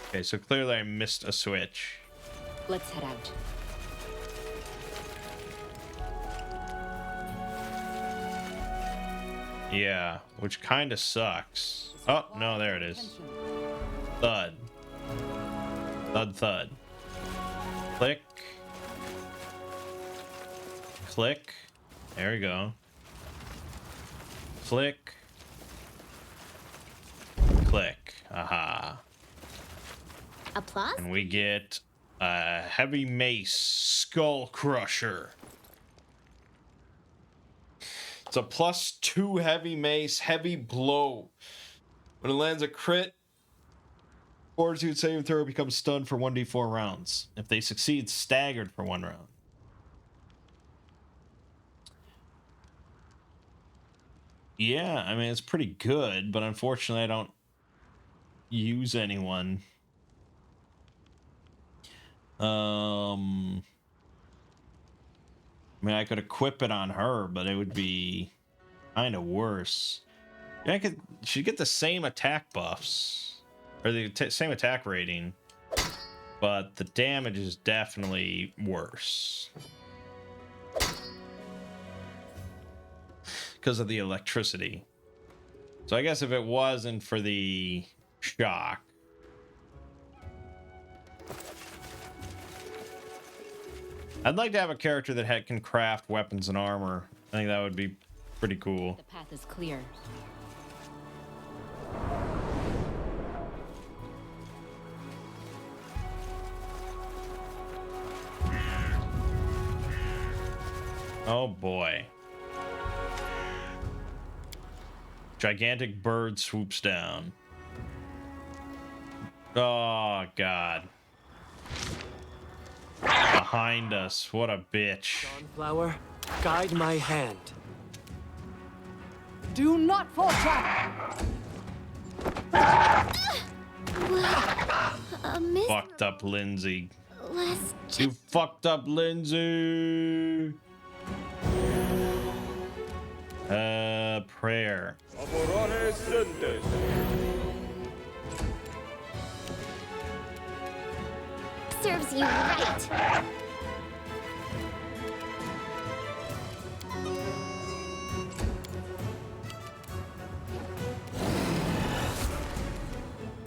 Okay, so clearly I missed a switch. Let's head out. Yeah, which kind of sucks. Oh, no, there it is. Thud. Thud, thud. Click. Click. There we go. Click. Click. Aha. Applause? And we get a heavy mace skull crusher. It's a +2 heavy mace, heavy blow. When it lands a crit, fortitude saving throw becomes stunned for 1d4 rounds. If they succeed, staggered for 1 round. Yeah, I mean, it's pretty good, but unfortunately I don't use anyone. I mean, I could equip it on her, but it would be kind of worse. Yeah, she'd get the same attack buffs, or the same attack rating, but the damage is definitely worse because of the electricity. So I guess if it wasn't for the shock, I'd like to have a character that can craft weapons and armor. I think that would be pretty cool. The path is clear. Oh boy. Gigantic bird swoops down. Oh god. Behind us. What a bitch. Sunflower, guide my hand. Do not fall trap! Miss Fucked up Lindsay. Let's You just... fucked up Lindsay. Prayer. serves you right.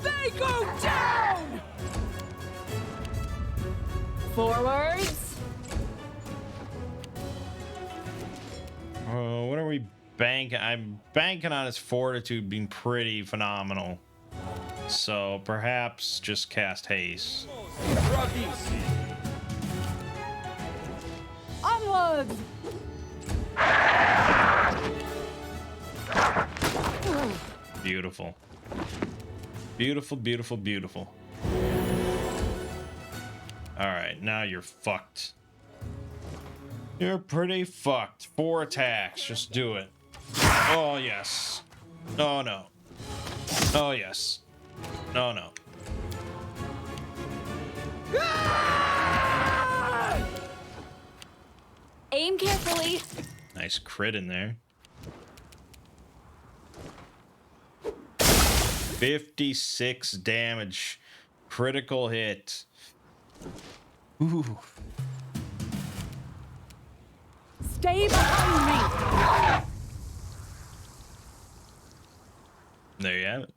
They go down! Forwards! What are we banking? I'm banking on his fortitude being pretty phenomenal. So perhaps just cast haste. Onward! bugs. Beautiful. Beautiful, beautiful, beautiful. Alright, now you're fucked. You're pretty fucked. 4 attacks. Just do it. Oh, yes. Oh, no. Oh, yes. No, no. Aim carefully. Nice crit in there. 56 damage. Critical hit. Ooh. Stay behind me. There you have it.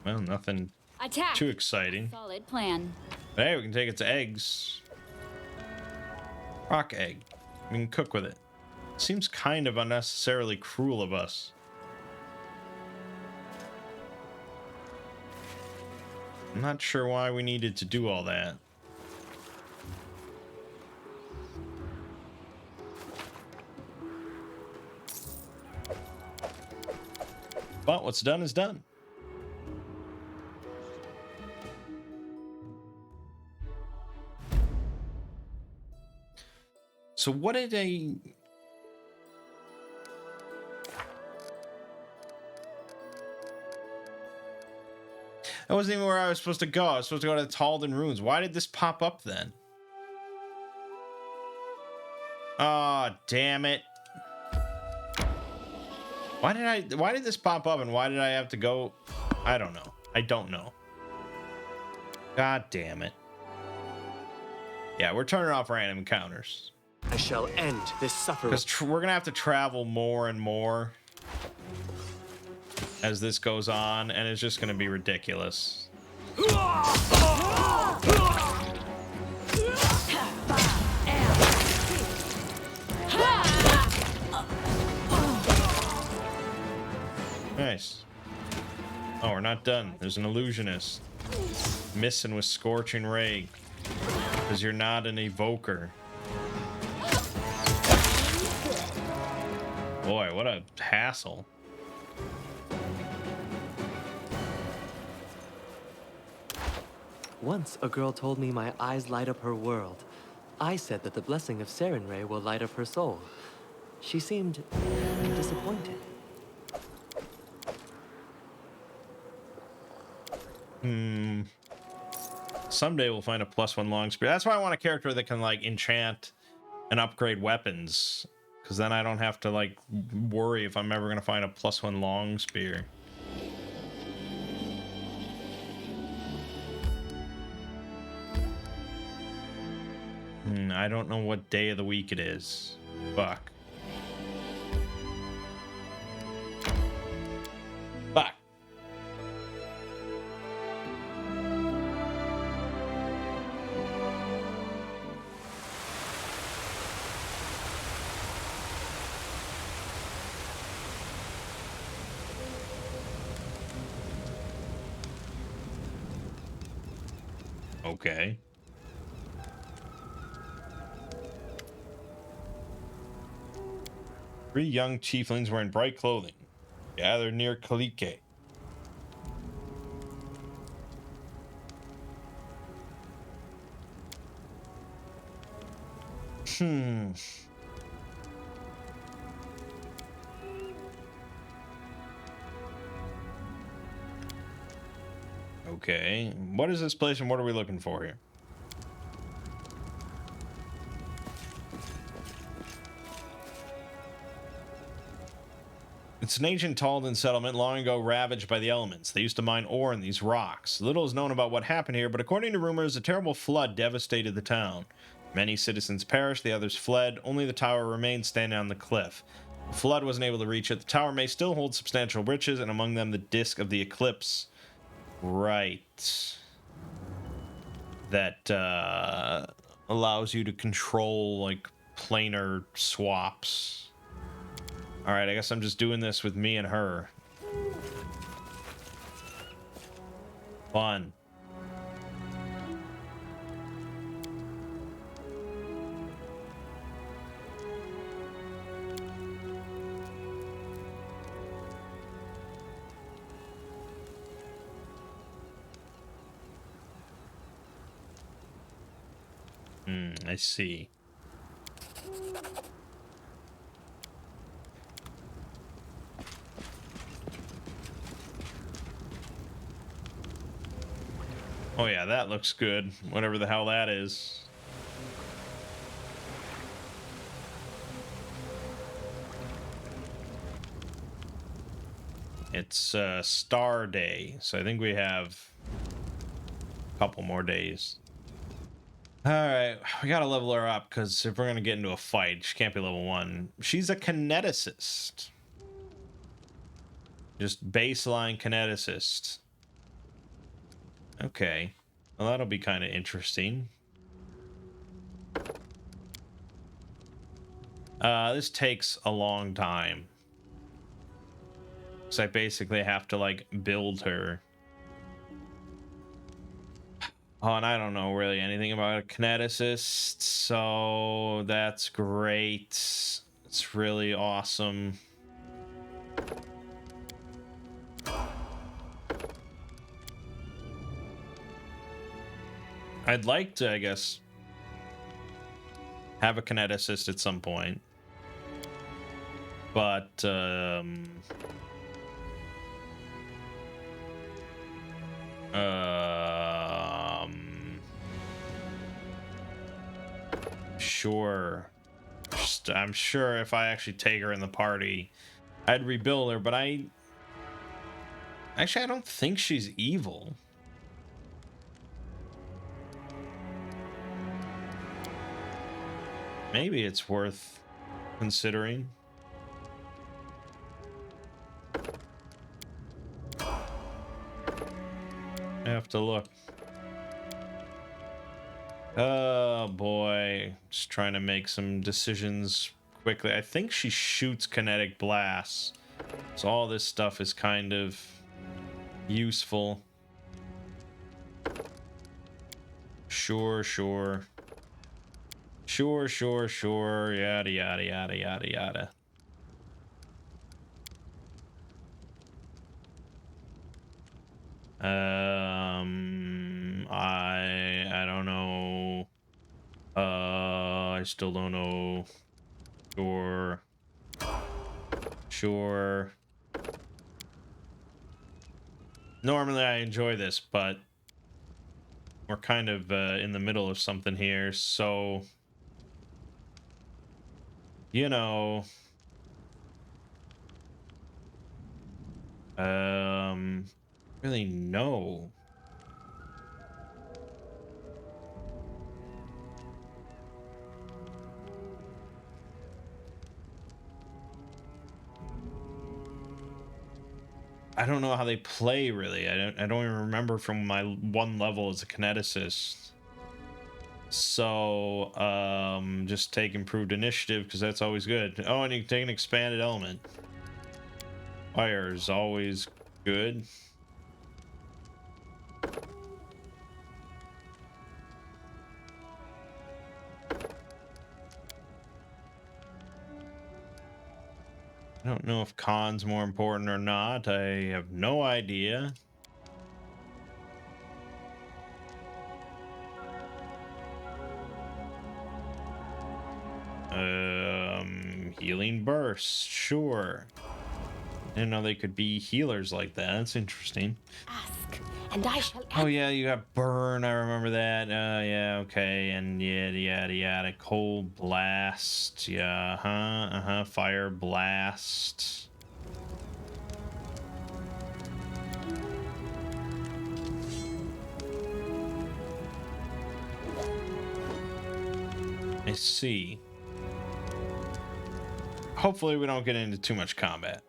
Well, nothing Attack. too exciting. Solid plan. But hey, we can take it to eggs. Rock egg. We can cook with it. Seems kind of unnecessarily cruel of us. I'm not sure why we needed to do all that. But what's done is done. So what did I... That wasn't even where I was supposed to go. I was supposed to go to the Talden Ruins. Why did this pop up then? Ah, damn it. Why did this pop up and why did I have to go? I don't know. I don't know. God damn it. Yeah, we're turning off random encounters. I shall end this suffering. Because we're going to have to travel more and more as this goes on, and it's just going to be ridiculous. Nice. Oh, we're not done. There's an illusionist. Missing with Scorching Ray. Because you're not an evoker. Boy, what a hassle. Once a girl told me my eyes light up her world. I said that the blessing of Sarenrae will light up her soul. She seemed disappointed. Someday we'll find a +1 long spear. That's why I want a character that can like enchant and upgrade weapons. Because then I don't have to like worry if I'm ever going to find a +1 long spear. I don't know what day of the week it is. Fuck. Fuck. Okay. Three young chieflings wearing bright clothing gathered near Kalike. Okay. What is this place and what are we looking for here? It's an ancient Talden settlement long ago ravaged by the elements. They used to mine ore in these rocks. Little is known about what happened here, but according to rumors, a terrible flood devastated the town. Many citizens perished, the others fled. Only the tower remained standing on the cliff. The flood wasn't able to reach it. The tower may still hold substantial riches, and among them the Disc of the Eclipse. Right. That allows you to control, like, planar swaps. Alright, I guess I'm just doing this with me and her. Fun. I see. Oh yeah, that looks good. Whatever the hell that is. It's Star Day, so I think we have a couple more days. All right, we gotta level her up because if we're gonna get into a fight, she can't be level 1. She's a kineticist. Just baseline kineticist. Okay. Well, that'll be kind of interesting. This takes a long time. So I basically have to, like, build her. Oh, and I don't know really anything about a kineticist, so that's great. It's really awesome. I'd like to, I guess, have a kineticist at some point. But, sure. I'm sure if I actually take her in the party, I'd rebuild her, but I don't think she's evil. Maybe it's worth considering. I have to look. Oh boy, just trying to make some decisions quickly. I think she shoots kinetic blasts, so all this stuff is kind of useful. Sure, yada yada yada yada yada. I don't know. I still don't know. Sure. Normally I enjoy this, but we're kind of in the middle of something here, so you know. Really no. I don't know how they play really. I don't even remember from my one level as a kineticist. So just take improved initiative because that's always good. Oh, and you can take an expanded element. Fire is always good. I don't know if con's more important or not. I have no idea. Healing burst, sure. I didn't know they could be healers like that. That's interesting. Ask, and I shall. Oh yeah, you got burn. I remember that. Yeah, okay, and yada yada yada. Cold blast. Yeah, fire blast. I see. Hopefully we don't get into too much combat,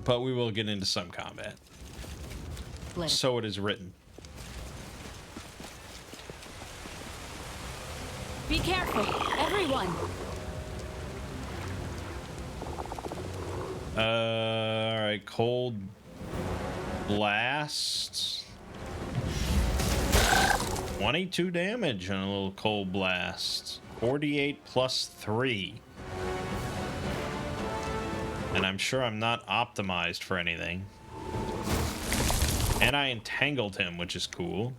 but we will get into some combat. So it is written. Be careful, everyone. All right, cold blast. 22 damage on a little cold blast. 48 plus 3. And I'm sure I'm not optimized for anything. And I entangled him, which is cool.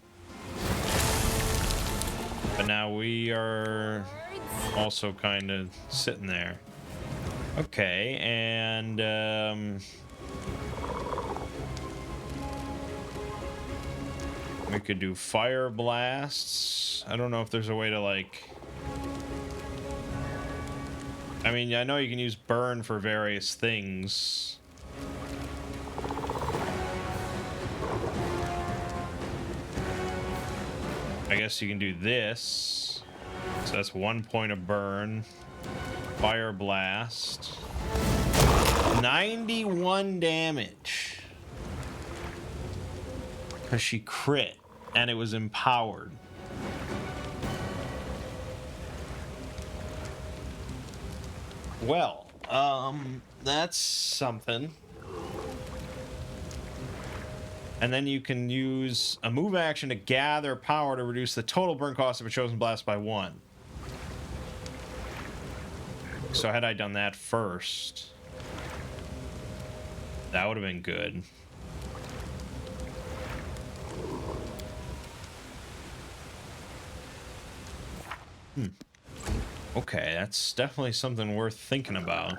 But now we are also kind of sitting there. Okay, and we could do fire blasts. I don't know if there's a way to like... I mean, I know you can use burn for various things. I guess you can do this. So that's 1 point of burn. Fire blast. 91 damage. Because she crit and it was empowered. Well, that's something. And then you can use a move action to gather power to reduce the total burn cost of a chosen blast by 1. So had I done that first, that would have been good. Okay, that's definitely something worth thinking about.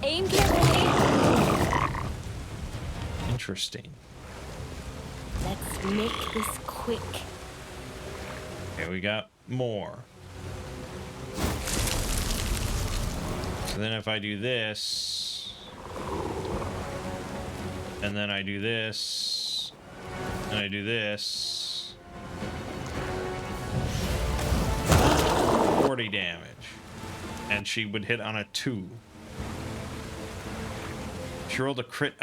Aim carefully. Interesting. Let's make this quick. Okay, we got more. So then if I do this, and then I do this, and I do this, 40 damage. And she would hit on a 2. She rolled a crit.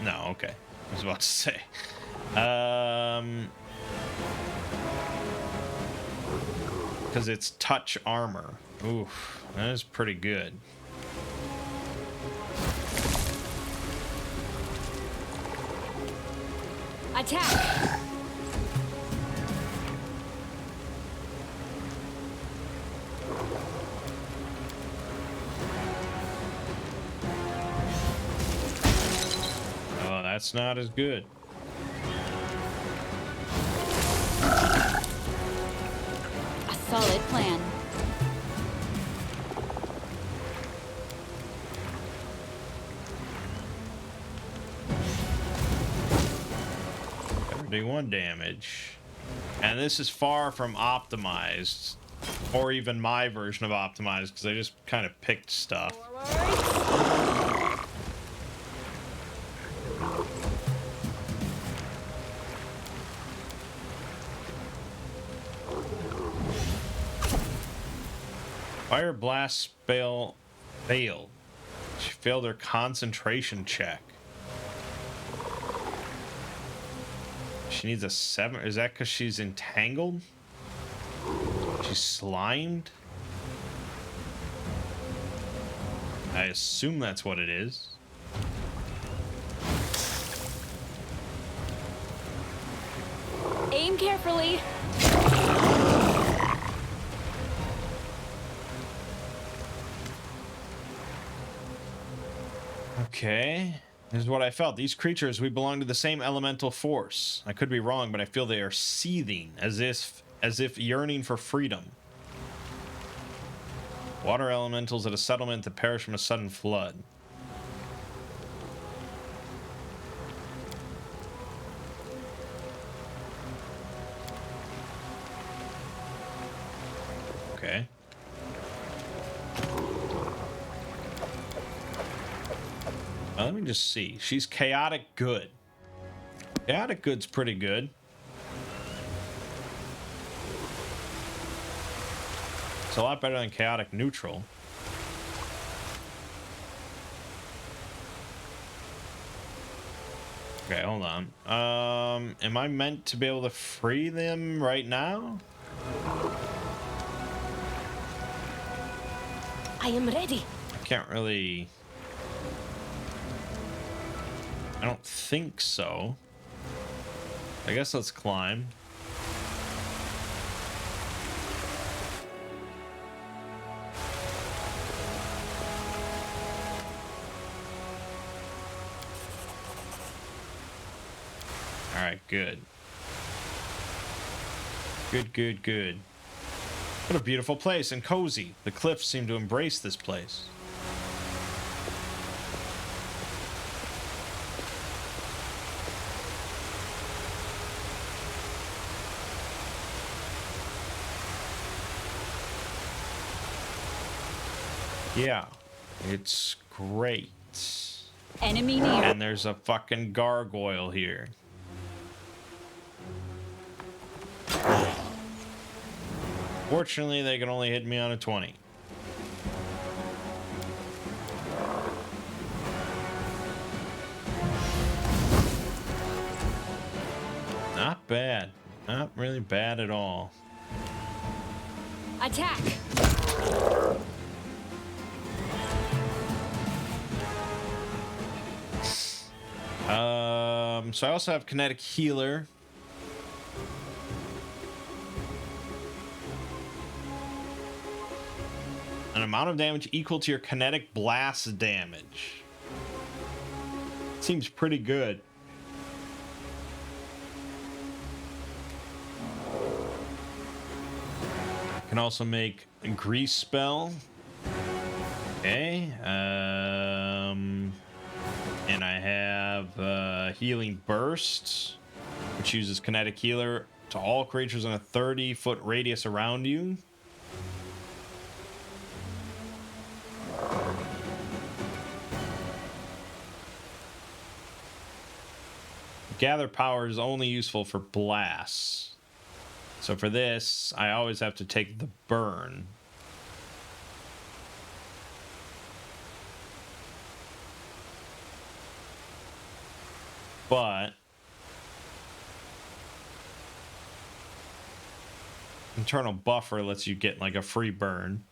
No, okay. I was about to say. Because it's touch armor. Oof, that is pretty good. Attack! Oh, that's not as good. A solid plan. Do 1 damage. And this is far from optimized, or even my version of optimized, because I just kind of picked stuff. Fire blast spell failed. She failed her concentration check. She needs a 7. Is that because she's entangled? She's slimed? I assume that's what it is. Aim carefully. Okay. This is what I felt. These creatures, we belong to the same elemental force. I could be wrong, but I feel they are seething, as if yearning for freedom. Water elementals at a settlement that perish from a sudden flood. Okay. Let me just see. She's chaotic good. Chaotic good's pretty good. It's a lot better than chaotic neutral. Okay, hold on. Am I meant to be able to free them right now? I am ready. I can't really... I don't think so. I guess let's climb. All right, good. Good, good, good. What a beautiful place and cozy. The cliffs seem to embrace this place. Yeah, it's great. Enemy near. And there's a fucking gargoyle here. Fortunately, they can only hit me on a 20. Not bad. Not really bad at all. Attack. So I also have kinetic healer. An amount of damage equal to your kinetic blast damage. Seems pretty good. Can also make a grease spell. Okay. And I have healing burst, which uses kinetic healer to all creatures in a 30-foot radius around you. Gather power is only useful for blasts. So for this, I always have to take the burn. But internal buffer lets you get like a free burn.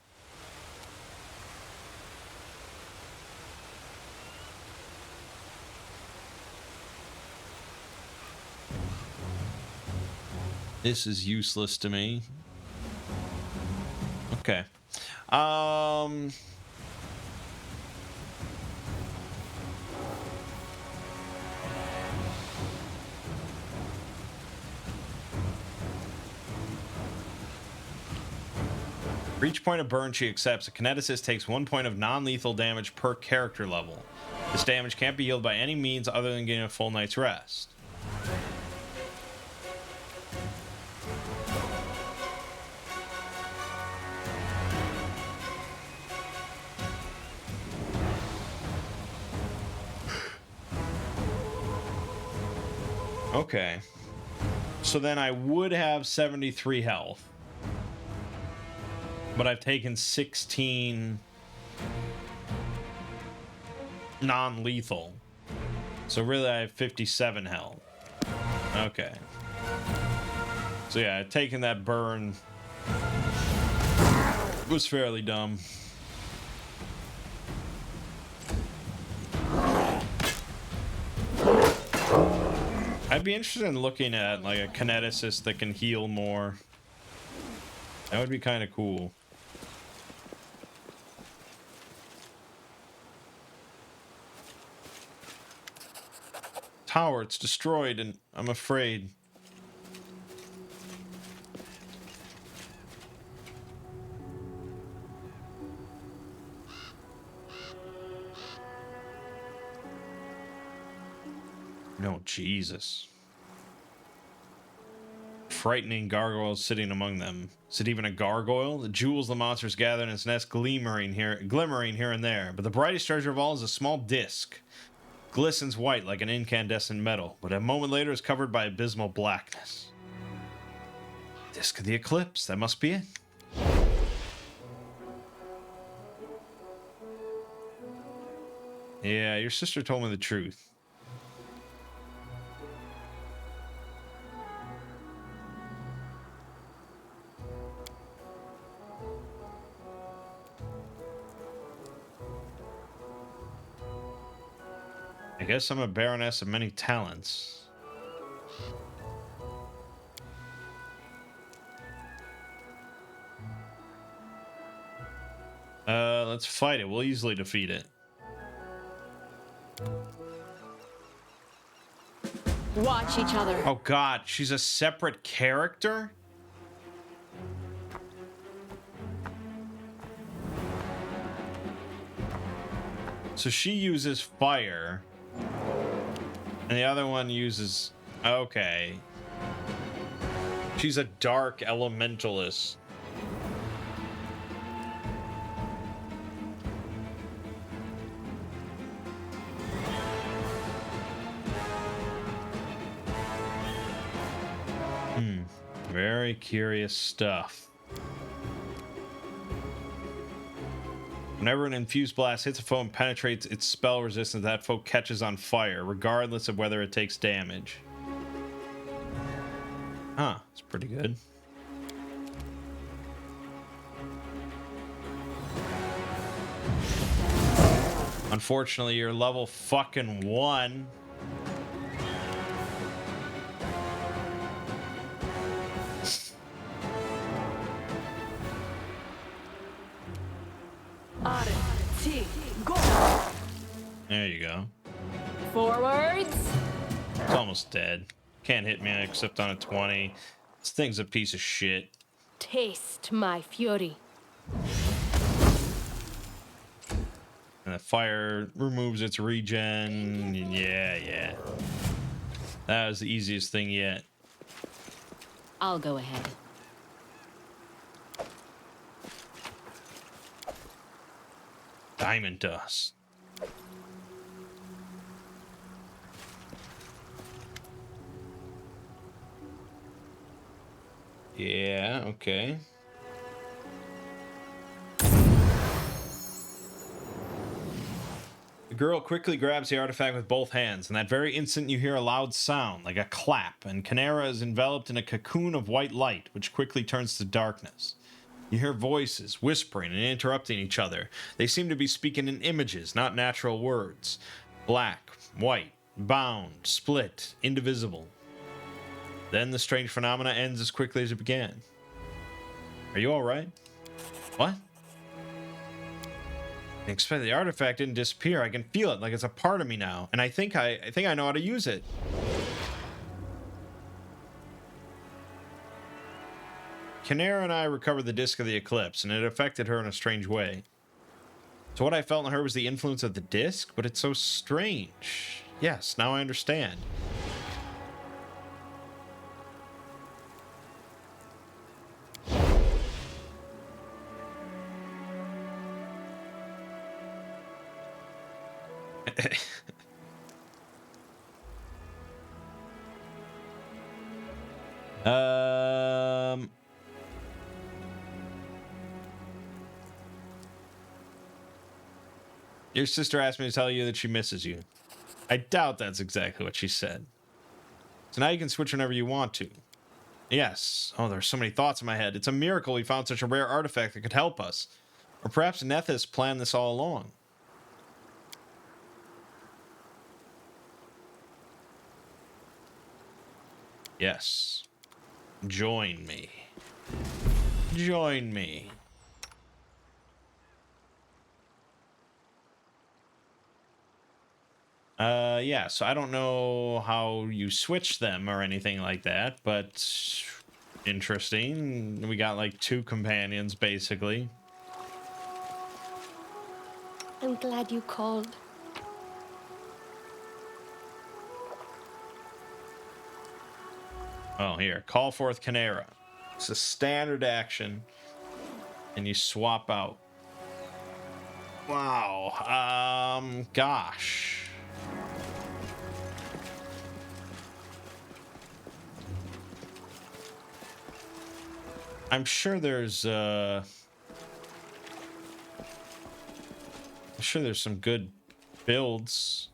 This is useless to me. Okay. For each point of burn she accepts, a kineticist takes 1 point of non-lethal damage per character level. This damage can't be healed by any means other than getting a full night's rest. Okay. So then I would have 73 health. But I've taken 16 non-lethal. So really I have 57 health. Okay. So yeah, taking that burn was fairly dumb. I'd be interested in looking at like a kineticist that can heal more. That would be kind of cool. Tower, it's destroyed and I'm afraid. No, Jesus. Frightening gargoyles sitting among them. Is it even a gargoyle? The jewels the monsters gather in its nest glimmering here and there. But the brightest treasure of all is a small disc. Glistens white like an incandescent metal, but a moment later is covered by abysmal blackness. Disc of the eclipse, that must be it. Yeah, your sister told me the truth. I guess I'm a baroness of many talents. Let's fight it. We'll easily defeat it. Watch each other. Oh god, she's a separate character? So she uses fire. And the other one uses... Okay. She's a dark elementalist. Very curious stuff. Whenever an infused blast hits a foe and penetrates its spell resistance, that foe catches on fire, regardless of whether it takes damage. Huh, it's pretty good. Unfortunately, you're level fucking 1. There you go. Forwards. It's almost dead. Can't hit me except on a 20. This thing's a piece of shit. Taste my fury. And the fire removes its regen. Yeah. That was the easiest thing yet. I'll go ahead. Diamond dust. Yeah, okay. The girl quickly grabs the artifact with both hands. In that very instant, you hear a loud sound, like a clap, and Kynera is enveloped in a cocoon of white light, which quickly turns to darkness. You hear voices, whispering and interrupting each other. They seem to be speaking in images, not natural words. Black, white, bound, split, indivisible. Then the strange phenomena ends as quickly as it began. Are you alright? What? I expect the artifact didn't disappear. I can feel it like it's a part of me now. And I think I know how to use it. Kynera and I recovered the Disc of the Eclipse, and it affected her in a strange way. So what I felt in her was the influence of the disc, but it's so strange. Yes, now I understand. Your sister asked me to tell you that she misses you. I doubt that's exactly what she said. So now you can switch whenever you want to. Yes. Oh, there's so many thoughts in my head. It's a miracle we found such a rare artifact that could help us. Or perhaps Nethys planned this all along. Yes. Join me. Join me. Yeah, so I don't know how you switch them or anything like that, but interesting. We got like 2 companions, basically. I'm glad you called. Oh, here. Call forth Kynera. It's a standard action. And you swap out. Wow. Gosh. I'm sure there's some good builds.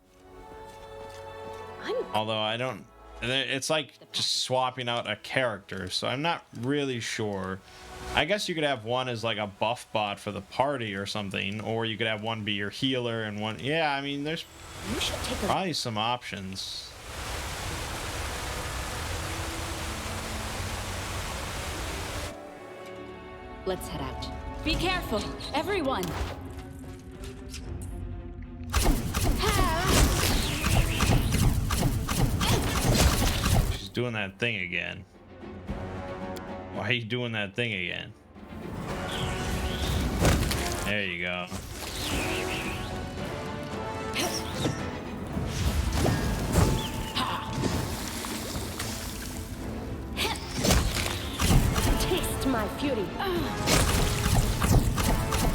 Although I don't, it's like just swapping out a character, so I'm not really sure. I guess you could have one as like a buff bot for the party or something, or you could have one be your healer and one, yeah, I mean, there's probably some options. Let's head out. Be careful, everyone. She's doing that thing again. Why are you doing that thing again? There you go. my fury.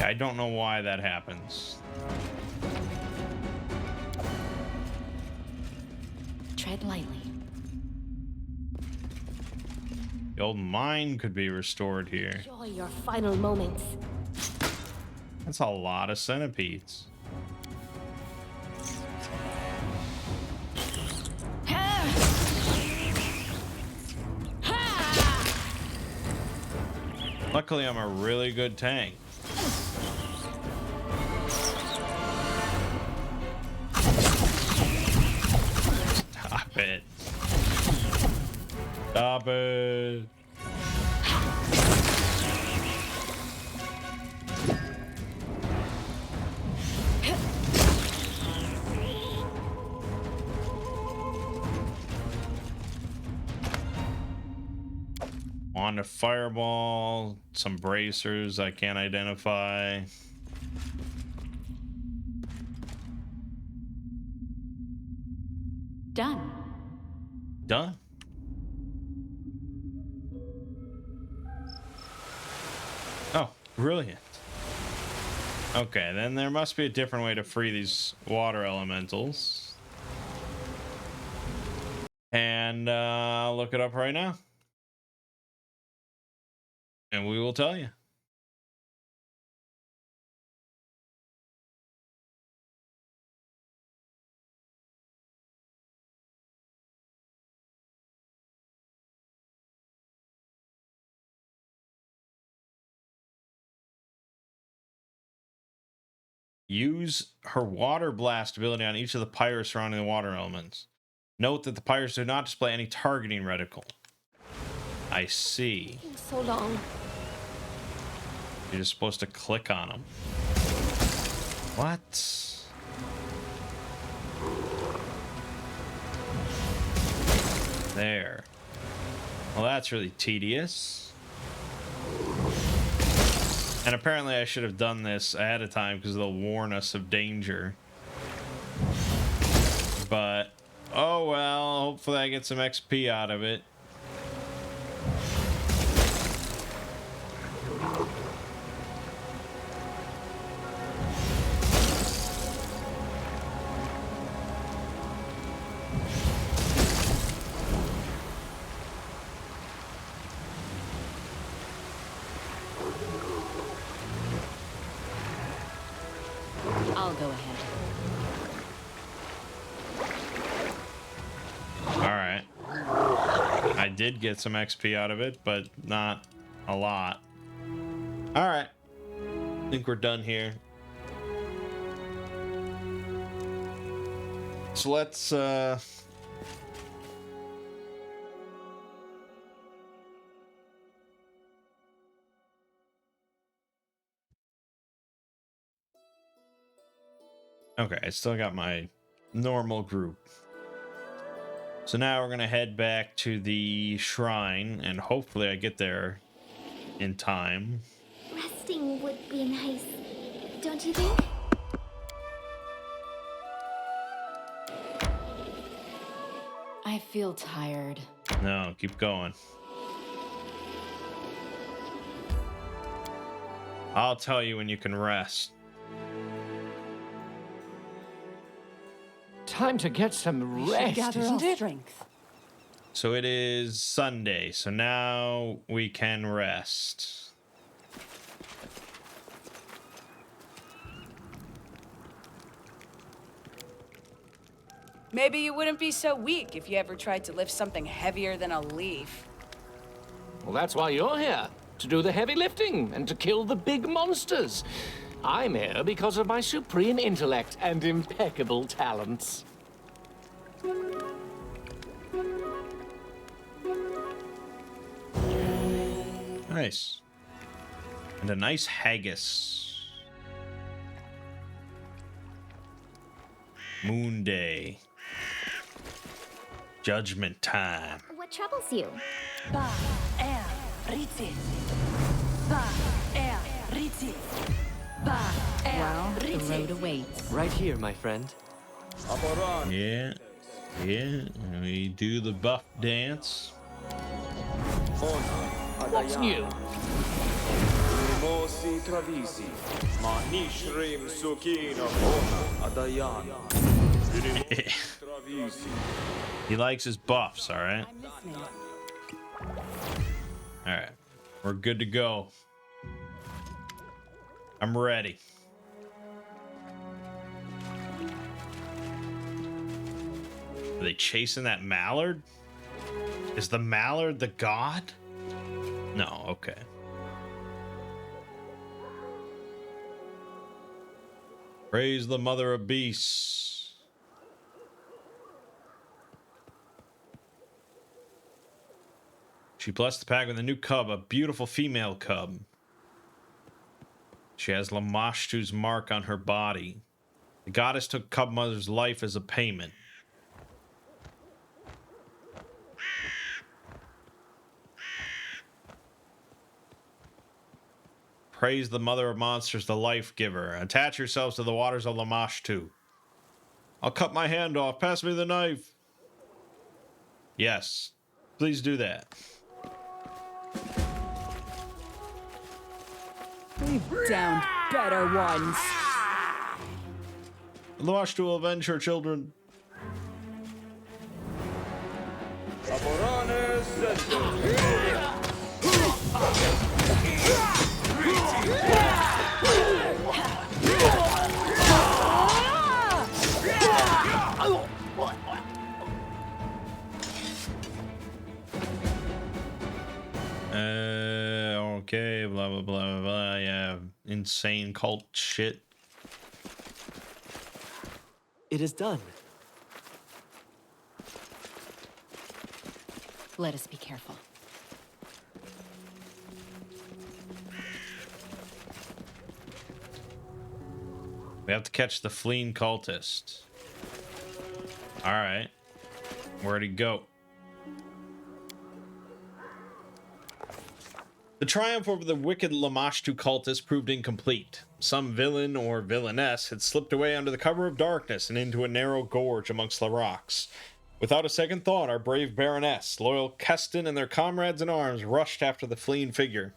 I don't know why that happens. Tread lightly. The old mine could be restored here. Enjoy your final moments. That's a lot of centipedes. Luckily, I'm a really good tank. Stop it. Stop it. On a fireball, some bracers I can't identify. Done. Done. Oh, brilliant. Okay, then there must be a different way to free these water elementals. And I'll look it up right now. And we will tell you. Use her water blast ability on each of the pyres surrounding the water elements. Note that the pyres do not display any targeting reticle. I see. So long. You're just supposed to click on them. What? There. Well, that's really tedious. And apparently I should have done this ahead of time because they'll warn us of danger. But, oh well, hopefully I get some XP out of it. I'll go ahead. Alright. I did get some XP out of it, but not a lot. Alright. I think we're done here. So let's okay, I still got my normal group. So now we're gonna head back to the shrine, and hopefully I get there in time. Resting would be nice, don't you think? I feel tired. No, keep going. I'll tell you when you can rest. Time to get some rest, Gather isn't our it? strength. So it is Sunday, so now we can rest. Maybe you wouldn't be so weak if you ever tried to lift something heavier than a leaf. Well, that's why you're here. To do the heavy lifting and to kill the big monsters. I'm here because of my supreme intellect and impeccable talents. Nice. And a nice haggis. Moon Day. Judgment time. What troubles you? Ba, air, ritzi. Ba, air, ritzi. Ba, air, Well, the ritzi. road awaits. Right here, my friend. Yeah. Yeah. We do the buff dance. What's new? Mosi travisi, ma nishrim sukina bona adayan. Travisi. He likes his buffs, all right? I'm listening. All right. We're good to go. I'm ready. Are they chasing that mallard? Is the mallard the god? No, okay. Praise the mother of beasts. She blessed the pack with a new cub, a beautiful female cub. She has Lamashtu's mark on her body. The goddess took cub mother's life as a payment. Praise the mother of monsters, the life giver. Attach yourselves to the waters of Lamashtu. I'll cut my hand off. Pass me the knife. Yes. Please do that. We've downed better ones. Lamashtu will avenge her children. Aborane zendo. Okay, blah, blah, blah, blah, blah. Yeah, insane cult shit. It is done. Let us be careful. We have to catch the fleeing cultist. All right. Where'd he go? The triumph over the wicked Lamashtu cultists proved incomplete. Some villain or villainess had slipped away under the cover of darkness and into a narrow gorge amongst the rocks. Without a second thought, our brave Baroness, loyal Keston, and their comrades in arms rushed after the fleeing figure.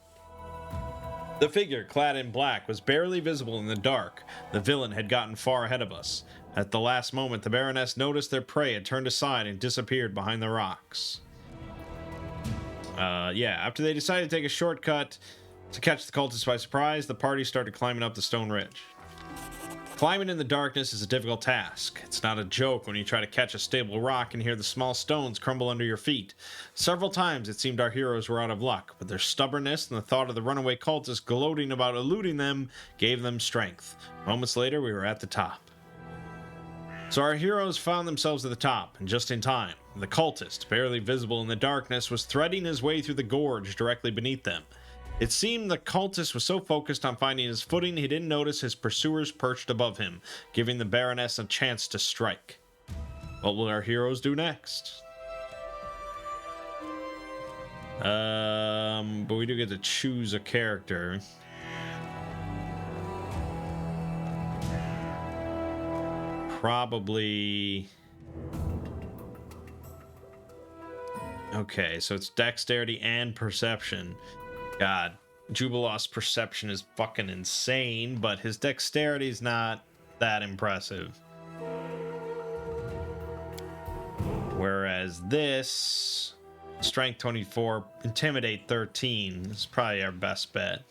The figure, clad in black, was barely visible in the dark. The villain had gotten far ahead of us. At the last moment, the Baroness noticed their prey had turned aside and disappeared behind the rocks. After they decided to take a shortcut to catch the cultists by surprise, the party started climbing up the stone ridge. Climbing in the darkness is a difficult task. It's not a joke when you try to catch a stable rock and hear the small stones crumble under your feet. Several times it seemed our heroes were out of luck, but their stubbornness and the thought of the runaway cultists gloating about eluding them gave them strength. Moments later, we were at the top. So our heroes found themselves at the top, and just in time. The cultist, barely visible in the darkness, was threading his way through the gorge directly beneath them. It seemed the cultist was so focused on finding his footing he didn't notice his pursuers perched above him, giving the Baroness a chance to strike. What will our heroes do next? But we do get to choose a character. Probably... Okay, so it's dexterity and perception. God, Jubilos's perception is fucking insane, but his dexterity is not that impressive. Whereas this, strength 24, intimidate 13 is probably our best bet.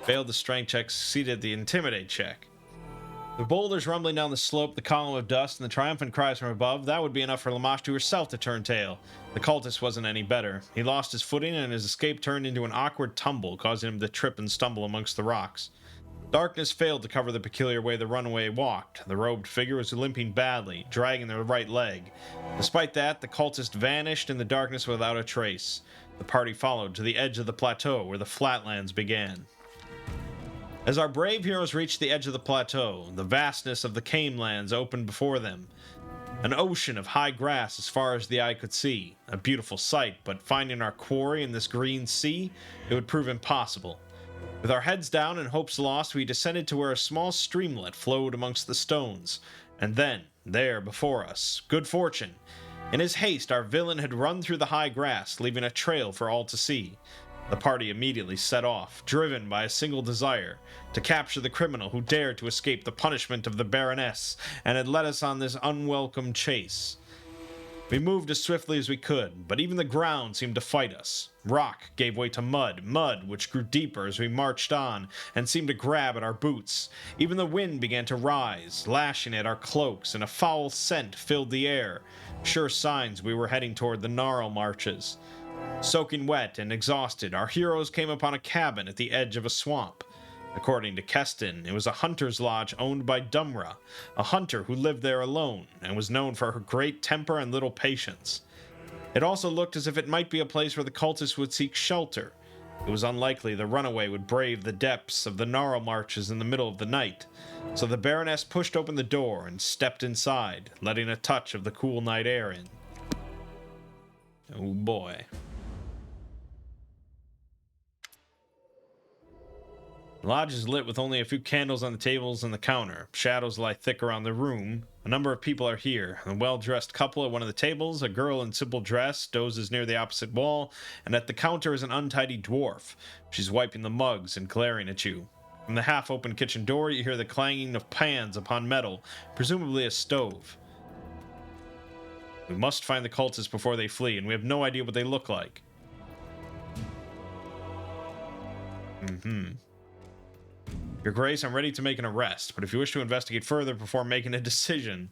Failed the strength check, succeeded the intimidate check. The boulders rumbling down the slope, the column of dust, and the triumphant cries from above, that would be enough for Lamashtu herself to turn tail. The cultist wasn't any better. He lost his footing, and his escape turned into an awkward tumble, causing him to trip and stumble amongst the rocks. Darkness failed to cover the peculiar way the runaway walked. The robed figure was limping badly, dragging their right leg. Despite that, the cultist vanished in the darkness without a trace. The party followed to the edge of the plateau, where the flatlands began. As our brave heroes reached the edge of the plateau, the vastness of the Canelands opened before them. An ocean of high grass as far as the eye could see. A beautiful sight, but finding our quarry in this green sea, it would prove impossible. With our heads down and hopes lost, we descended to where a small streamlet flowed amongst the stones. And then, there before us, good fortune. In his haste, our villain had run through the high grass, leaving a trail for all to see. The party immediately set off, driven by a single desire, to capture the criminal who dared to escape the punishment of the Baroness and had led us on this unwelcome chase. We moved as swiftly as we could, but even the ground seemed to fight us. Rock gave way to mud, mud which grew deeper as we marched on and seemed to grab at our boots. Even the wind began to rise, lashing at our cloaks, and a foul scent filled the air, sure signs we were heading toward the gnarl marches. Soaking wet and exhausted, our heroes came upon a cabin at the edge of a swamp. According to Keston, it was a hunter's lodge owned by Dumra, a hunter who lived there alone and was known for her great temper and little patience. It also looked as if it might be a place where the cultists would seek shelter. It was unlikely the runaway would brave the depths of the gnarl marches in the middle of the night, so the Baroness pushed open the door and stepped inside, letting a touch of the cool night air in. Oh boy. The lodge is lit with only a few candles on the tables and the counter. Shadows lie thick around the room. A number of people are here. A well-dressed couple at one of the tables, a girl in simple dress dozes near the opposite wall, and at the counter is an untidy dwarf. She's wiping the mugs and glaring at you. From the half-open kitchen door, you hear the clanging of pans upon metal, presumably a stove. We must find the cultists before they flee, and we have no idea what they look like. Your Grace, I'm ready to make an arrest, but if you wish to investigate further before making a decision...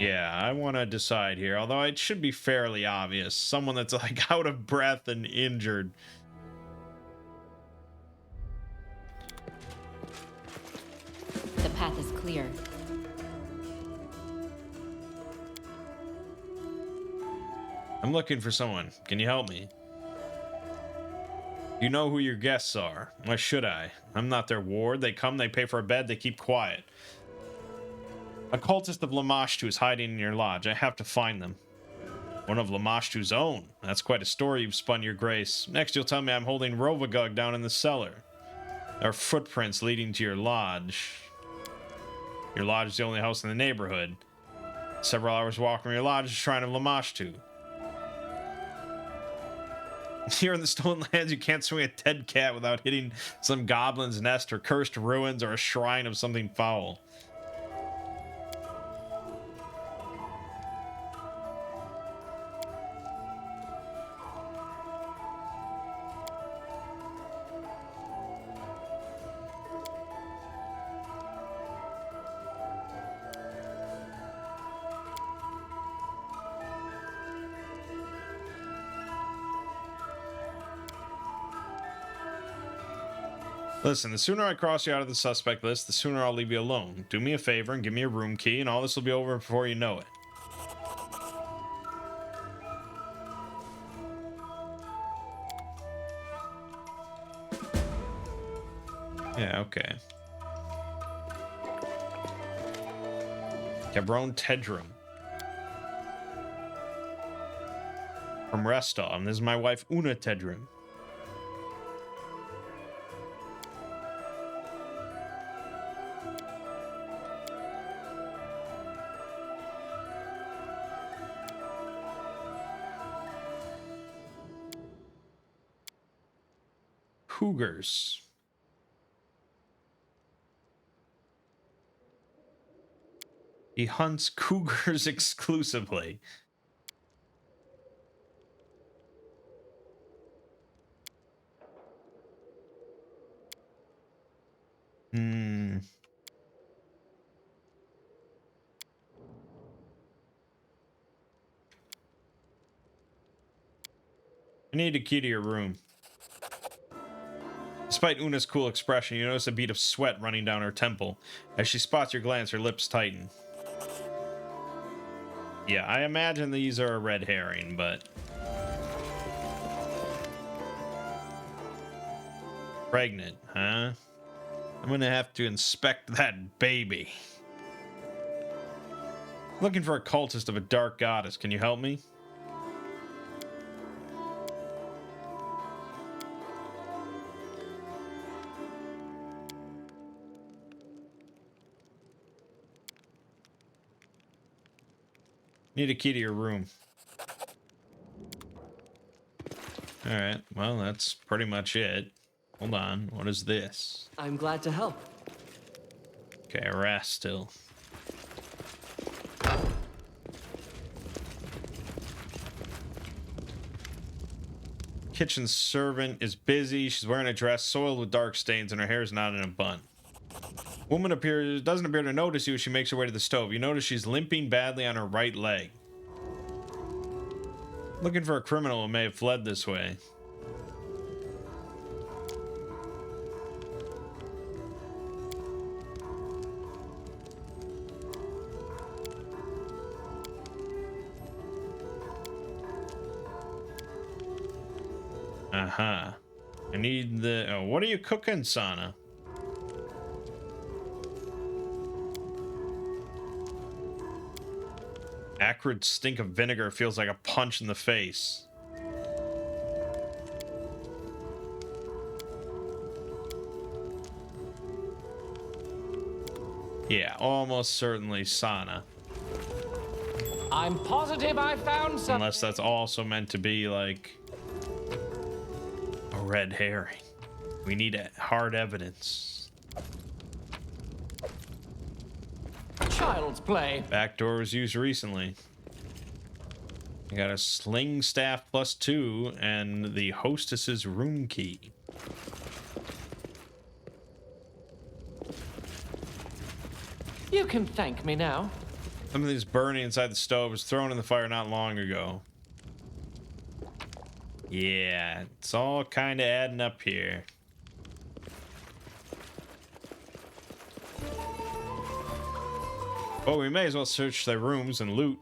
Yeah, I want to decide here, although it should be fairly obvious. Someone that's, like, out of breath and injured. The path is clear. I'm looking for someone. Can you help me? You know who your guests are. Why should I? I'm not their ward. They come, they pay for a bed, they keep quiet. A cultist of Lamashtu is hiding in your lodge. I have to find them. One of Lamashtu's own. That's quite a story you've spun, Your Grace. Next you'll tell me I'm holding Rovagug down in the cellar. There are footprints leading to your lodge. Your lodge is the only house in the neighborhood. Several hours walk from your lodge is the Shrine of Lamashtu. Here in the Stolen Lands, you can't swing a dead cat without hitting some goblin's nest or cursed ruins or a shrine of something foul. Listen, the sooner I cross you out of the suspect list, the sooner I'll leave you alone. Do me a favor and give me a room key, and all this will be over before you know it. Yeah, okay. Cabron Tedrum. From Restall, and this is my wife, Una Tedrum. Cougars. He hunts cougars exclusively. I need a key to your room. Despite Una's cool expression, you notice a bead of sweat running down her temple. As she spots your glance, her lips tighten. Yeah, I imagine these are a red herring, but... Pregnant, huh? I'm gonna have to inspect that baby. Looking for a cultist of a dark goddess. Can you help me? Need a key to your room. All right. Well, that's pretty much it. Hold on. What is this? I'm glad to help. Okay, harass still. Kitchen servant is busy. She's wearing a dress soiled with dark stains, and her hair is not in a bun. Woman doesn't appear to notice you as she makes her way to the stove. You notice she's limping badly on her right leg. Looking for a criminal who may have fled this way. Uh-huh. I need the... Oh, what are you cooking, Sana? Acrid stink of vinegar feels like a punch in the face. Yeah, almost certainly Sana. I'm positive I found some. Unless that's also meant to be like a red herring. We need hard evidence. Child's play. Backdoor was used recently. I got a sling staff +2 and the hostess's room key. You can thank me now. Something's burning inside the stove. It was thrown in the fire not long ago. Yeah, it's all kind of adding up here. Well, we may as well search their rooms and loot.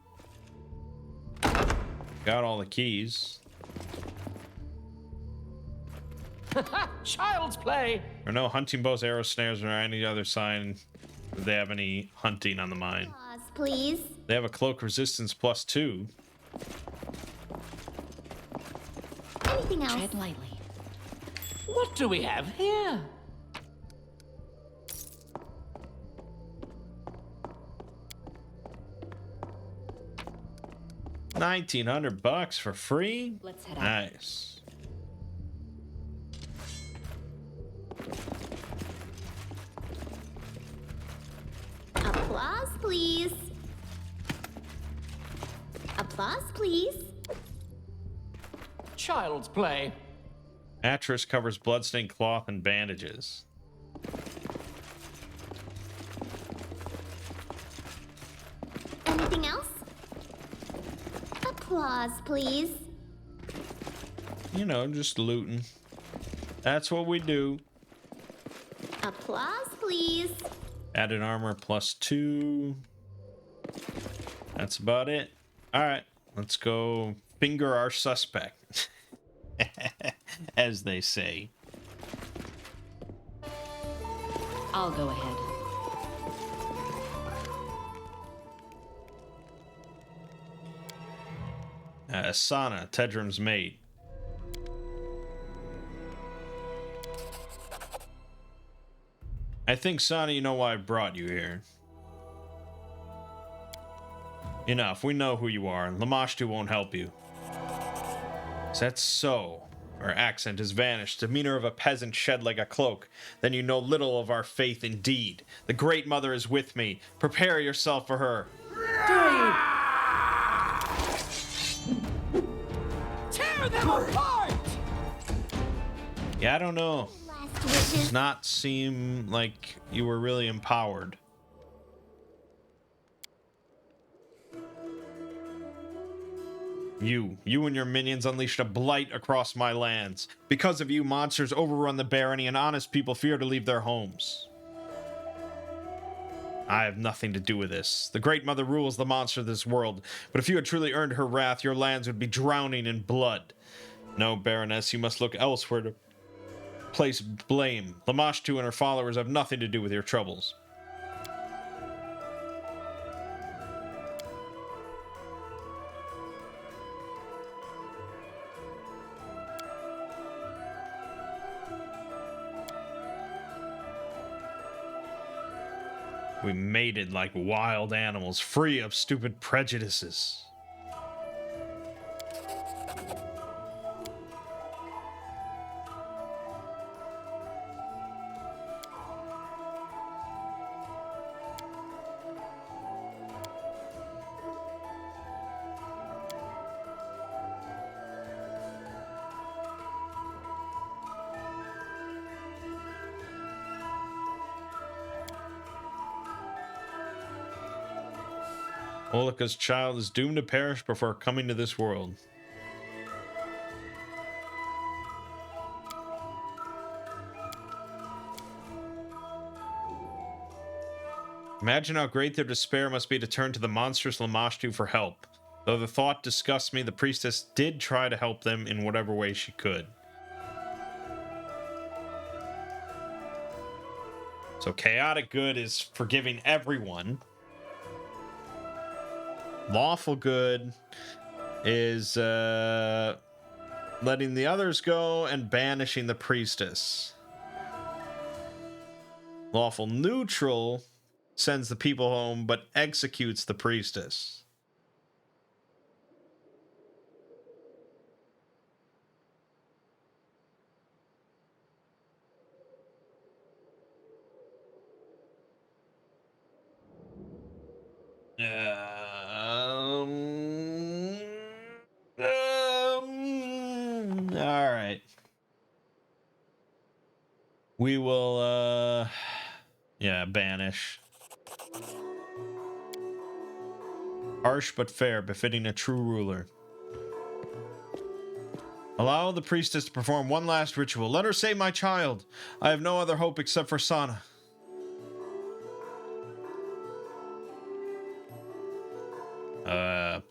Got all the keys. Child's play. There are no hunting bows, arrow snares, or any other sign that they have any hunting on the mine. Pause, please. They have a cloak resistance +2. Anything else? Tread lightly. What do we have here? $1,900 for free? Let's head out. Nice. Applause, please. Applause, please. Child's play. Mattress covers bloodstained cloth and bandages. Anything else? Applause, please. You know, just looting. That's what we do. Applause, please. Added armor +2. That's about it. All right, let's go finger our suspect, as they say. I'll go ahead. Sana, Tedrum's mate. I think, Sana, you know why I brought you here. Enough, we know who you are, and Lamashtu won't help you. Is that so? Her accent has vanished, demeanor of a peasant shed like a cloak. Then you know little of our faith indeed. The Great Mother is with me. Prepare yourself for her. Tear them apart! Yeah, I don't know. Last wishes. Does not seem like you were really empowered. You and your minions unleashed a blight across my lands. Because of you, monsters overrun the barony and honest people fear to leave their homes. I have nothing to do with this. The Great Mother rules the monster of this world, but if you had truly earned her wrath, your lands would be drowning in blood. No, Baroness, you must look elsewhere to place blame. Lamashtu and her followers have nothing to do with your troubles. We mated like wild animals, free of stupid prejudices. Olika's child is doomed to perish before coming to this world. Imagine how great their despair must be to turn to the monstrous Lamashtu for help. Though the thought disgusts me, the priestess did try to help them in whatever way she could. So chaotic good is forgiving everyone. Lawful good is letting the others go and banishing the priestess. Lawful neutral sends the people home but executes the priestess. All right. We will, banish. Harsh but fair, befitting a true ruler. Allow the priestess to perform one last ritual. Let her save my child. I have no other hope except for Sana.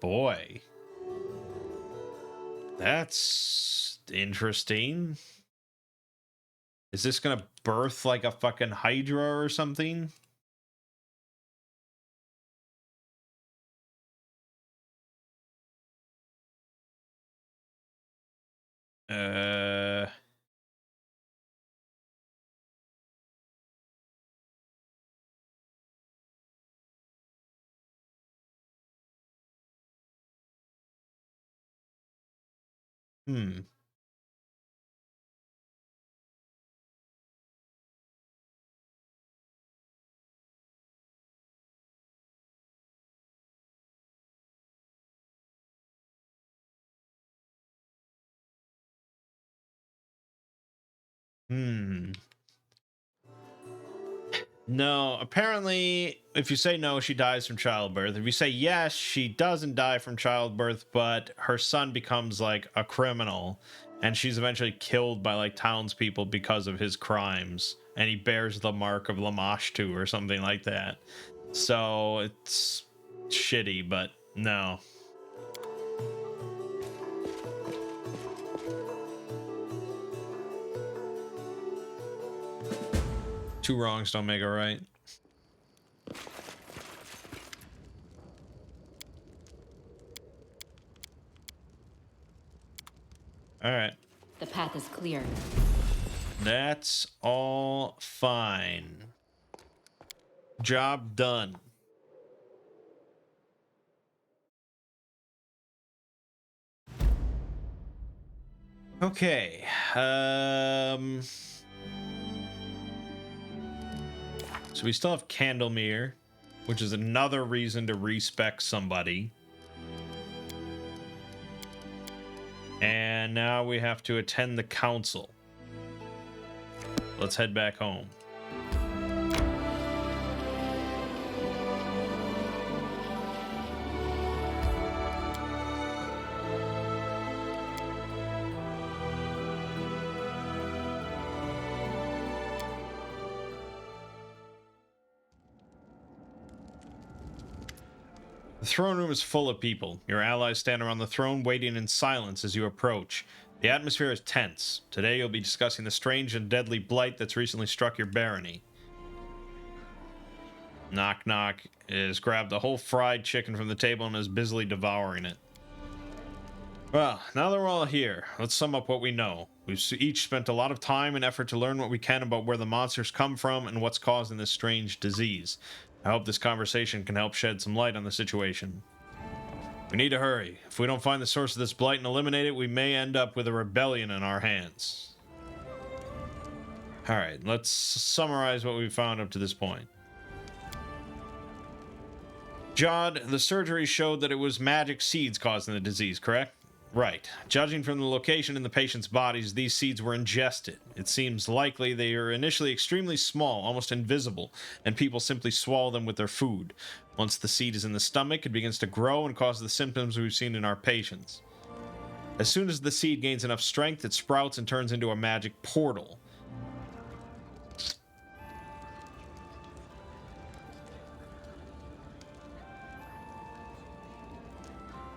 Boy. That's interesting. Is this gonna birth like a fucking Hydra or something? Hmm. No, apparently, if you say no, she dies from childbirth. If you say yes, she doesn't die from childbirth, but her son becomes like a criminal, and she's eventually killed by like townspeople because of his crimes, and he bears the mark of Lamashtu or something like that. So it's shitty, but no. Two wrongs don't make a right. All right. The path is clear. That's all fine. Job done. Okay. So we still have Candlemere, which is another reason to respec somebody. And now we have to attend the council. Let's head back home. The throne room is full of people. Your allies stand around the throne, waiting in silence as you approach. The atmosphere is tense. Today you'll be discussing the strange and deadly blight that's recently struck your barony. Knock Knock has grabbed a whole fried chicken from the table and is busily devouring it. Well, now that we're all here, let's sum up what we know. We've each spent a lot of time and effort to learn what we can about where the monsters come from and what's causing this strange disease. I hope this conversation can help shed some light on the situation. We need to hurry. If we don't find the source of this blight and eliminate it, we may end up with a rebellion in our hands. Alright, let's summarize what we found up to this point. Jod, the surgery showed that it was magic seeds causing the disease, correct? Right. Judging from the location in the patient's bodies, these seeds were ingested. It seems likely they are initially extremely small, almost invisible, and people simply swallow them with their food. Once the seed is in the stomach, it begins to grow and cause the symptoms we've seen in our patients. As soon as the seed gains enough strength, it sprouts and turns into a magic portal.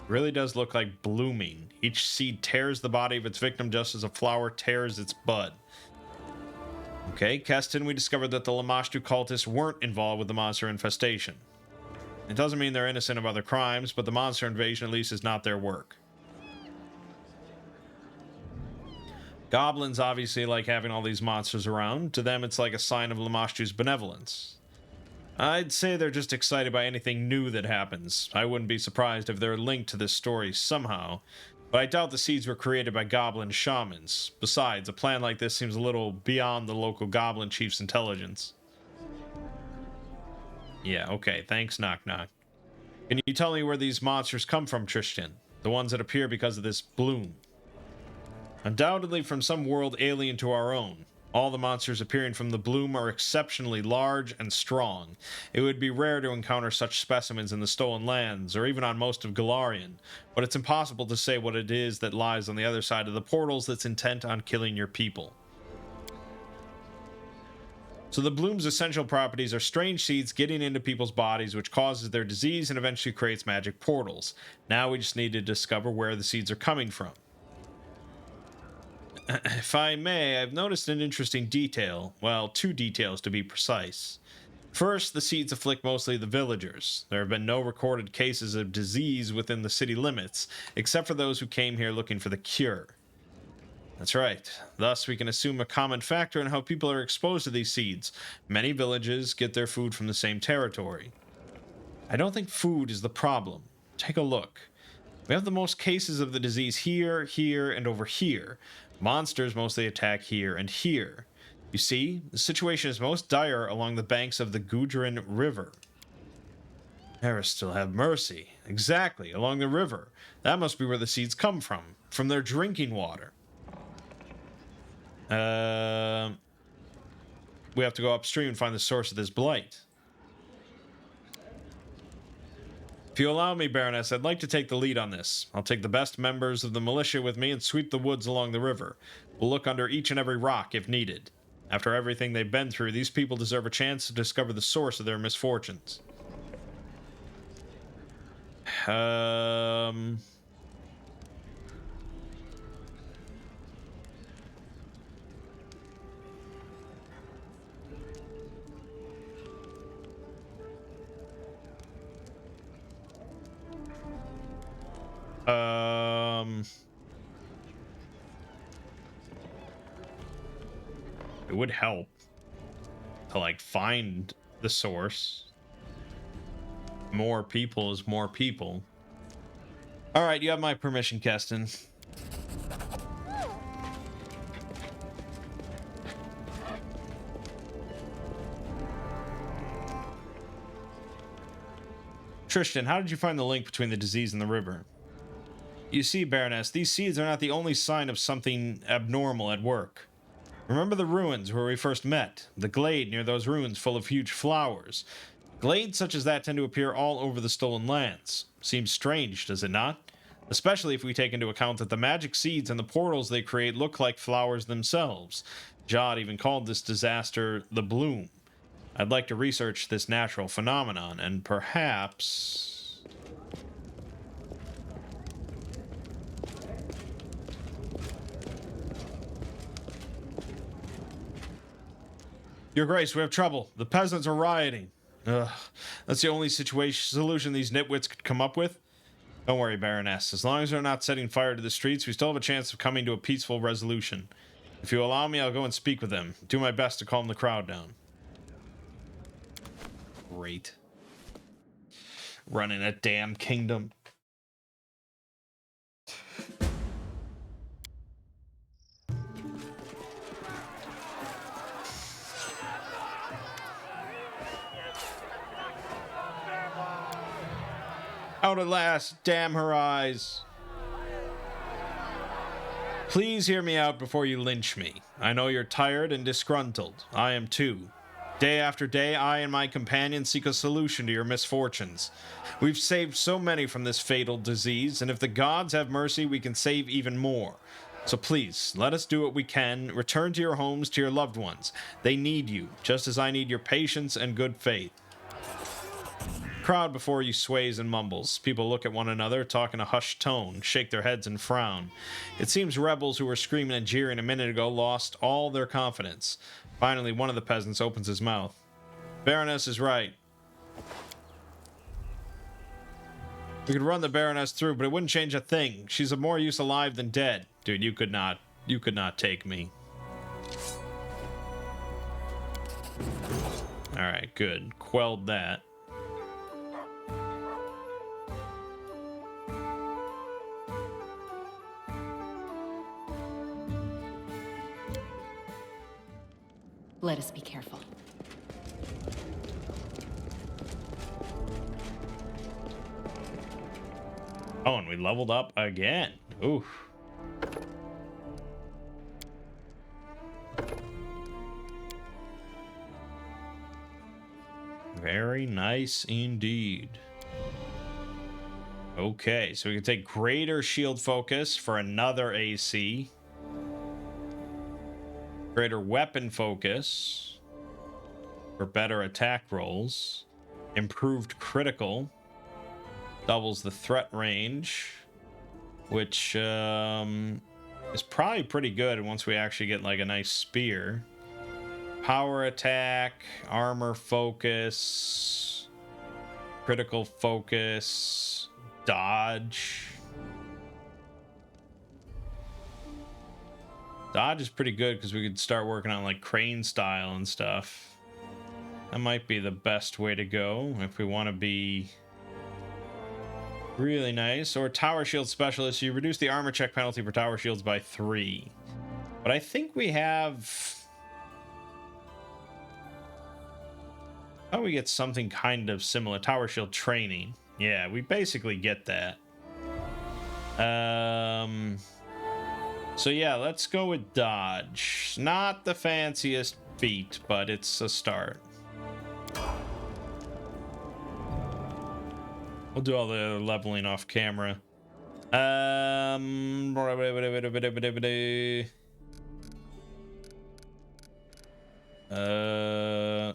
Really does look like blooming. Each seed tears the body of its victim just as a flower tears its bud. Okay, Keston, we discovered that the Lamashtu cultists weren't involved with the monster infestation. It doesn't mean they're innocent of other crimes, but the monster invasion at least is not their work. Goblins obviously like having all these monsters around. To them, it's like a sign of Lamashtu's benevolence. I'd say they're just excited by anything new that happens. I wouldn't be surprised if they're linked to this story somehow, but I doubt the seeds were created by goblin shamans. Besides, a plan like this seems a little beyond the local goblin chief's intelligence. Yeah, okay, thanks, Knock Knock. Can you tell me where these monsters come from, Tristan? The ones that appear because of this bloom. Undoubtedly from some world alien to our own. All the monsters appearing from the bloom are exceptionally large and strong. It would be rare to encounter such specimens in the Stolen Lands, or even on most of Galarian, but it's impossible to say what it is that lies on the other side of the portals that's intent on killing your people. So the bloom's essential properties are strange seeds getting into people's bodies, which causes their disease and eventually creates magic portals. Now we just need to discover where the seeds are coming from. If I may, I've noticed an interesting detail. Well, two details to be precise. First, the seeds afflict mostly the villagers. There have been no recorded cases of disease within the city limits, except for those who came here looking for the cure. That's right. Thus, we can assume a common factor in how people are exposed to these seeds. Many villages get their food from the same territory. I don't think food is the problem. Take a look. We have the most cases of the disease here, here, and over here. Monsters mostly attack here and here. You see, the situation is most dire along the banks of the Gudrun River. Eris still have mercy. Exactly, along the river. That must be where the seeds come from their drinking water. We have to go upstream and find the source of this blight. If you allow me, Baroness, I'd like to take the lead on this. I'll take the best members of the militia with me and sweep the woods along the river. We'll look under each and every rock if needed. After everything they've been through, these people deserve a chance to discover the source of their misfortunes. It would help to like find the source. More people is more people. All right, you have my permission, Keston. Tristan, how did you find the link between the disease and the river? You see, Baroness, these seeds are not the only sign of something abnormal at work. Remember the ruins where we first met? The glade near those ruins full of huge flowers. Glades such as that tend to appear all over the Stolen Lands. Seems strange, does it not? Especially if we take into account that the magic seeds and the portals they create look like flowers themselves. Jod even called this disaster the bloom. I'd like to research this natural phenomenon, and perhaps... Your Grace, we have trouble. The peasants are rioting. Ugh, that's the only solution these nitwits could come up with? Don't worry, Baroness. As long as they're not setting fire to the streets, we still have a chance of coming to a peaceful resolution. If you allow me, I'll go and speak with them. Do my best to calm the crowd down. Great. Running a damn kingdom. Out at last, damn her eyes. Please hear me out before you lynch me. I know you're tired and disgruntled. I am too. Day after day, I and my companions seek a solution to your misfortunes. We've saved so many from this fatal disease, and if the gods have mercy, we can save even more. So please, let us do what we can. Return to your homes, to your loved ones. They need you, just as I need your patience and good faith. Crowd before you sways and mumbles. People look at one another, talk in a hushed tone, shake their heads and frown. It seems rebels who were screaming and jeering a minute ago lost all their confidence. Finally, one of the peasants opens his mouth. Baroness is right. We could run the Baroness through, but it wouldn't change a thing. She's of more use alive than dead. Dude, you could not take me. Alright, good. Quelled that. Let us be careful. Oh, and we leveled up again. Oof. Very nice indeed. Okay, so we can take greater shield focus for another AC. Greater weapon focus for better attack rolls. Improved critical. Doubles the threat range, which is probably pretty good once we actually get like a nice spear. Power attack, armor focus, critical focus, dodge. Dodge is pretty good because we could start working on like crane style and stuff. That might be the best way to go if we want to be really nice. Or tower shield specialist. You reduce the armor check penalty for tower shields by 3. But I think we have... How do we get something kind of similar? Tower shield training. Yeah, we basically get that. So yeah, let's go with dodge. Not the fanciest feat, but it's a start. We'll do all the leveling off camera.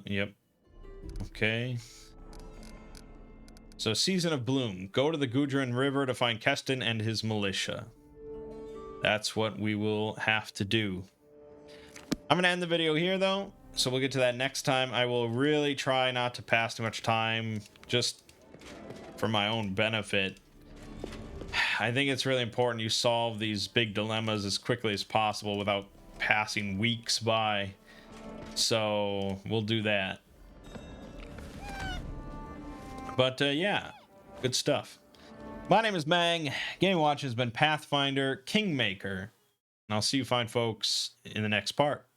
Yep. Okay. So, Season of Bloom. Go to the Gudrun River to find Keston and his militia. That's what we will have to do. I'm going to end the video here, though. So, we'll get to that next time. I will really try not to pass too much time, just for my own benefit. I think it's really important you solve these big dilemmas as quickly as possible without passing weeks by. So, we'll do that. But yeah, good stuff. My name is Mangg. Game Watch has been Pathfinder, Kingmaker. And I'll see you fine folks in the next part.